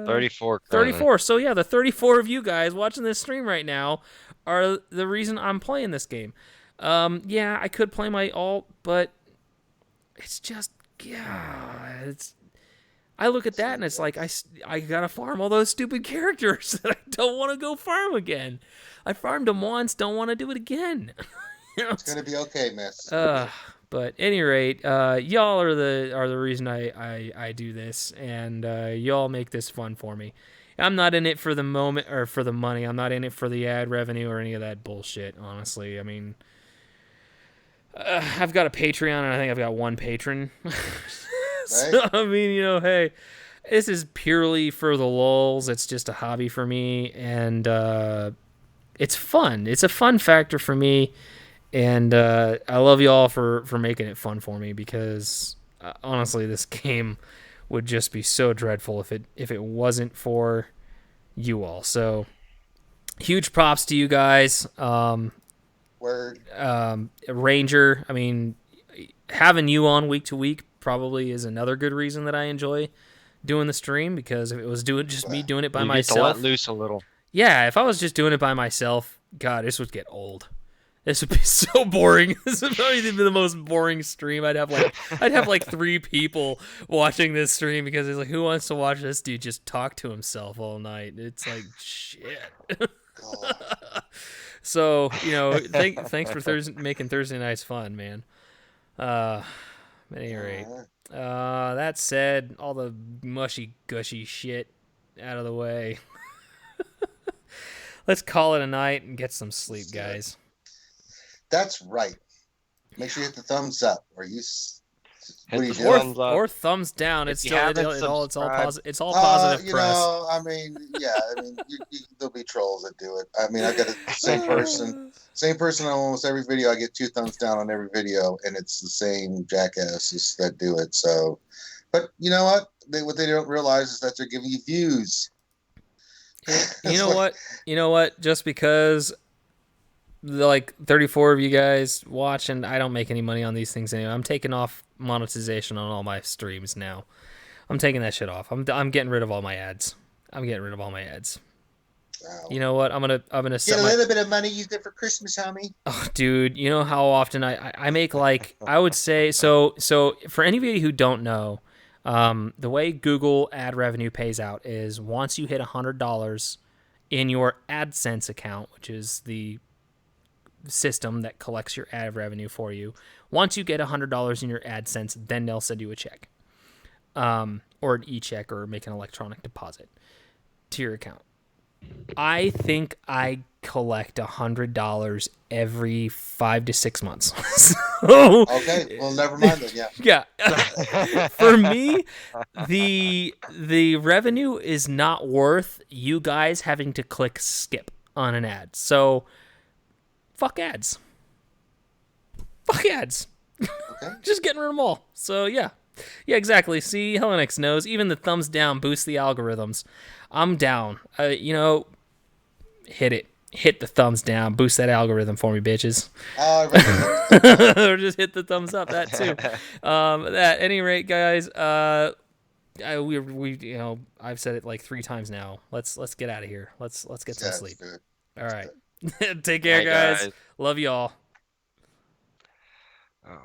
34. 34. So yeah, the 34 of you guys watching this stream right now are the reason I'm playing this game. Yeah, I could play my alt, but it's just, I look at that and it's like, I gotta farm all those stupid characters that I don't want to go farm again. I farmed them once, don't want to do it again. It's gonna be okay, miss. But at any rate, y'all are the reason I do this, and y'all make this fun for me. I'm not in it for the moment or for the money. I'm not in it for the ad revenue or any of that bullshit, honestly. I mean, I've got a Patreon, and I think I've got one patron. So, I mean, hey, this is purely for the lulz. It's just a hobby for me, and it's fun. It's a fun factor for me, and I love you all for making it fun for me, because honestly, this game would just be so dreadful if it wasn't for you all. So huge props to you guys. Word. Ranger, I mean, having you on week to week probably is another good reason that I enjoy doing the stream, because if it was me doing it by myself, you get to let loose a little. Yeah, if I was just doing it by myself, God, this would get old. This would be so boring. This would probably be the most boring stream. I'd have like 3 people watching this stream, because it's like, who wants to watch this dude just talk to himself all night? It's like, shit. So, thanks for making Thursday nights fun, man. At any rate, that said, all the mushy gushy shit out of the way. Let's call it a night and get some sleep, guys. That's right. Make sure you hit the thumbs up, or you. What do you do? Or thumbs down. It's still it's all positive. It's all positive press. I mean, there'll be trolls that do it. I mean, I've got the same person on almost every video. I get 2 thumbs down on every video, and it's the same jackasses that do it. So, but you know what? What they don't realize is that they're giving you views. You know what? Just because like 34 of you guys watch, and I don't make any money on these things anyway. I'm taking off monetization on all my streams now. I'm taking that shit off. I'm getting rid of all my ads. Wow. You know what? I'm gonna get a little bit of money. Use it for Christmas, homie. Oh, dude, you know how often I make, like, I would say, so for any of you who don't know, the way Google ad revenue pays out is once you hit $100 in your AdSense account, which is the system that collects your ad revenue for you. Once you get $100 in your AdSense, then they'll send you a check, or an e-check, or make an electronic deposit to your account. I think I collect $100 every 5 to 6 months. So, okay, well, never mind then. Yeah. Yeah. For me, the revenue is not worth you guys having to click skip on an ad. So, fuck ads. Okay. Just getting rid of them all. So, yeah. Yeah, exactly. See, Hellenix knows. Even the thumbs down boosts the algorithms. I'm down. Hit it. Hit the thumbs down. Boost that algorithm for me, bitches. Or just hit the thumbs up. That too. At any rate, guys. We I've said it like 3 times now. Let's get out of here. Let's get some sleep. All right. Take care, guys. Love y'all. Oh.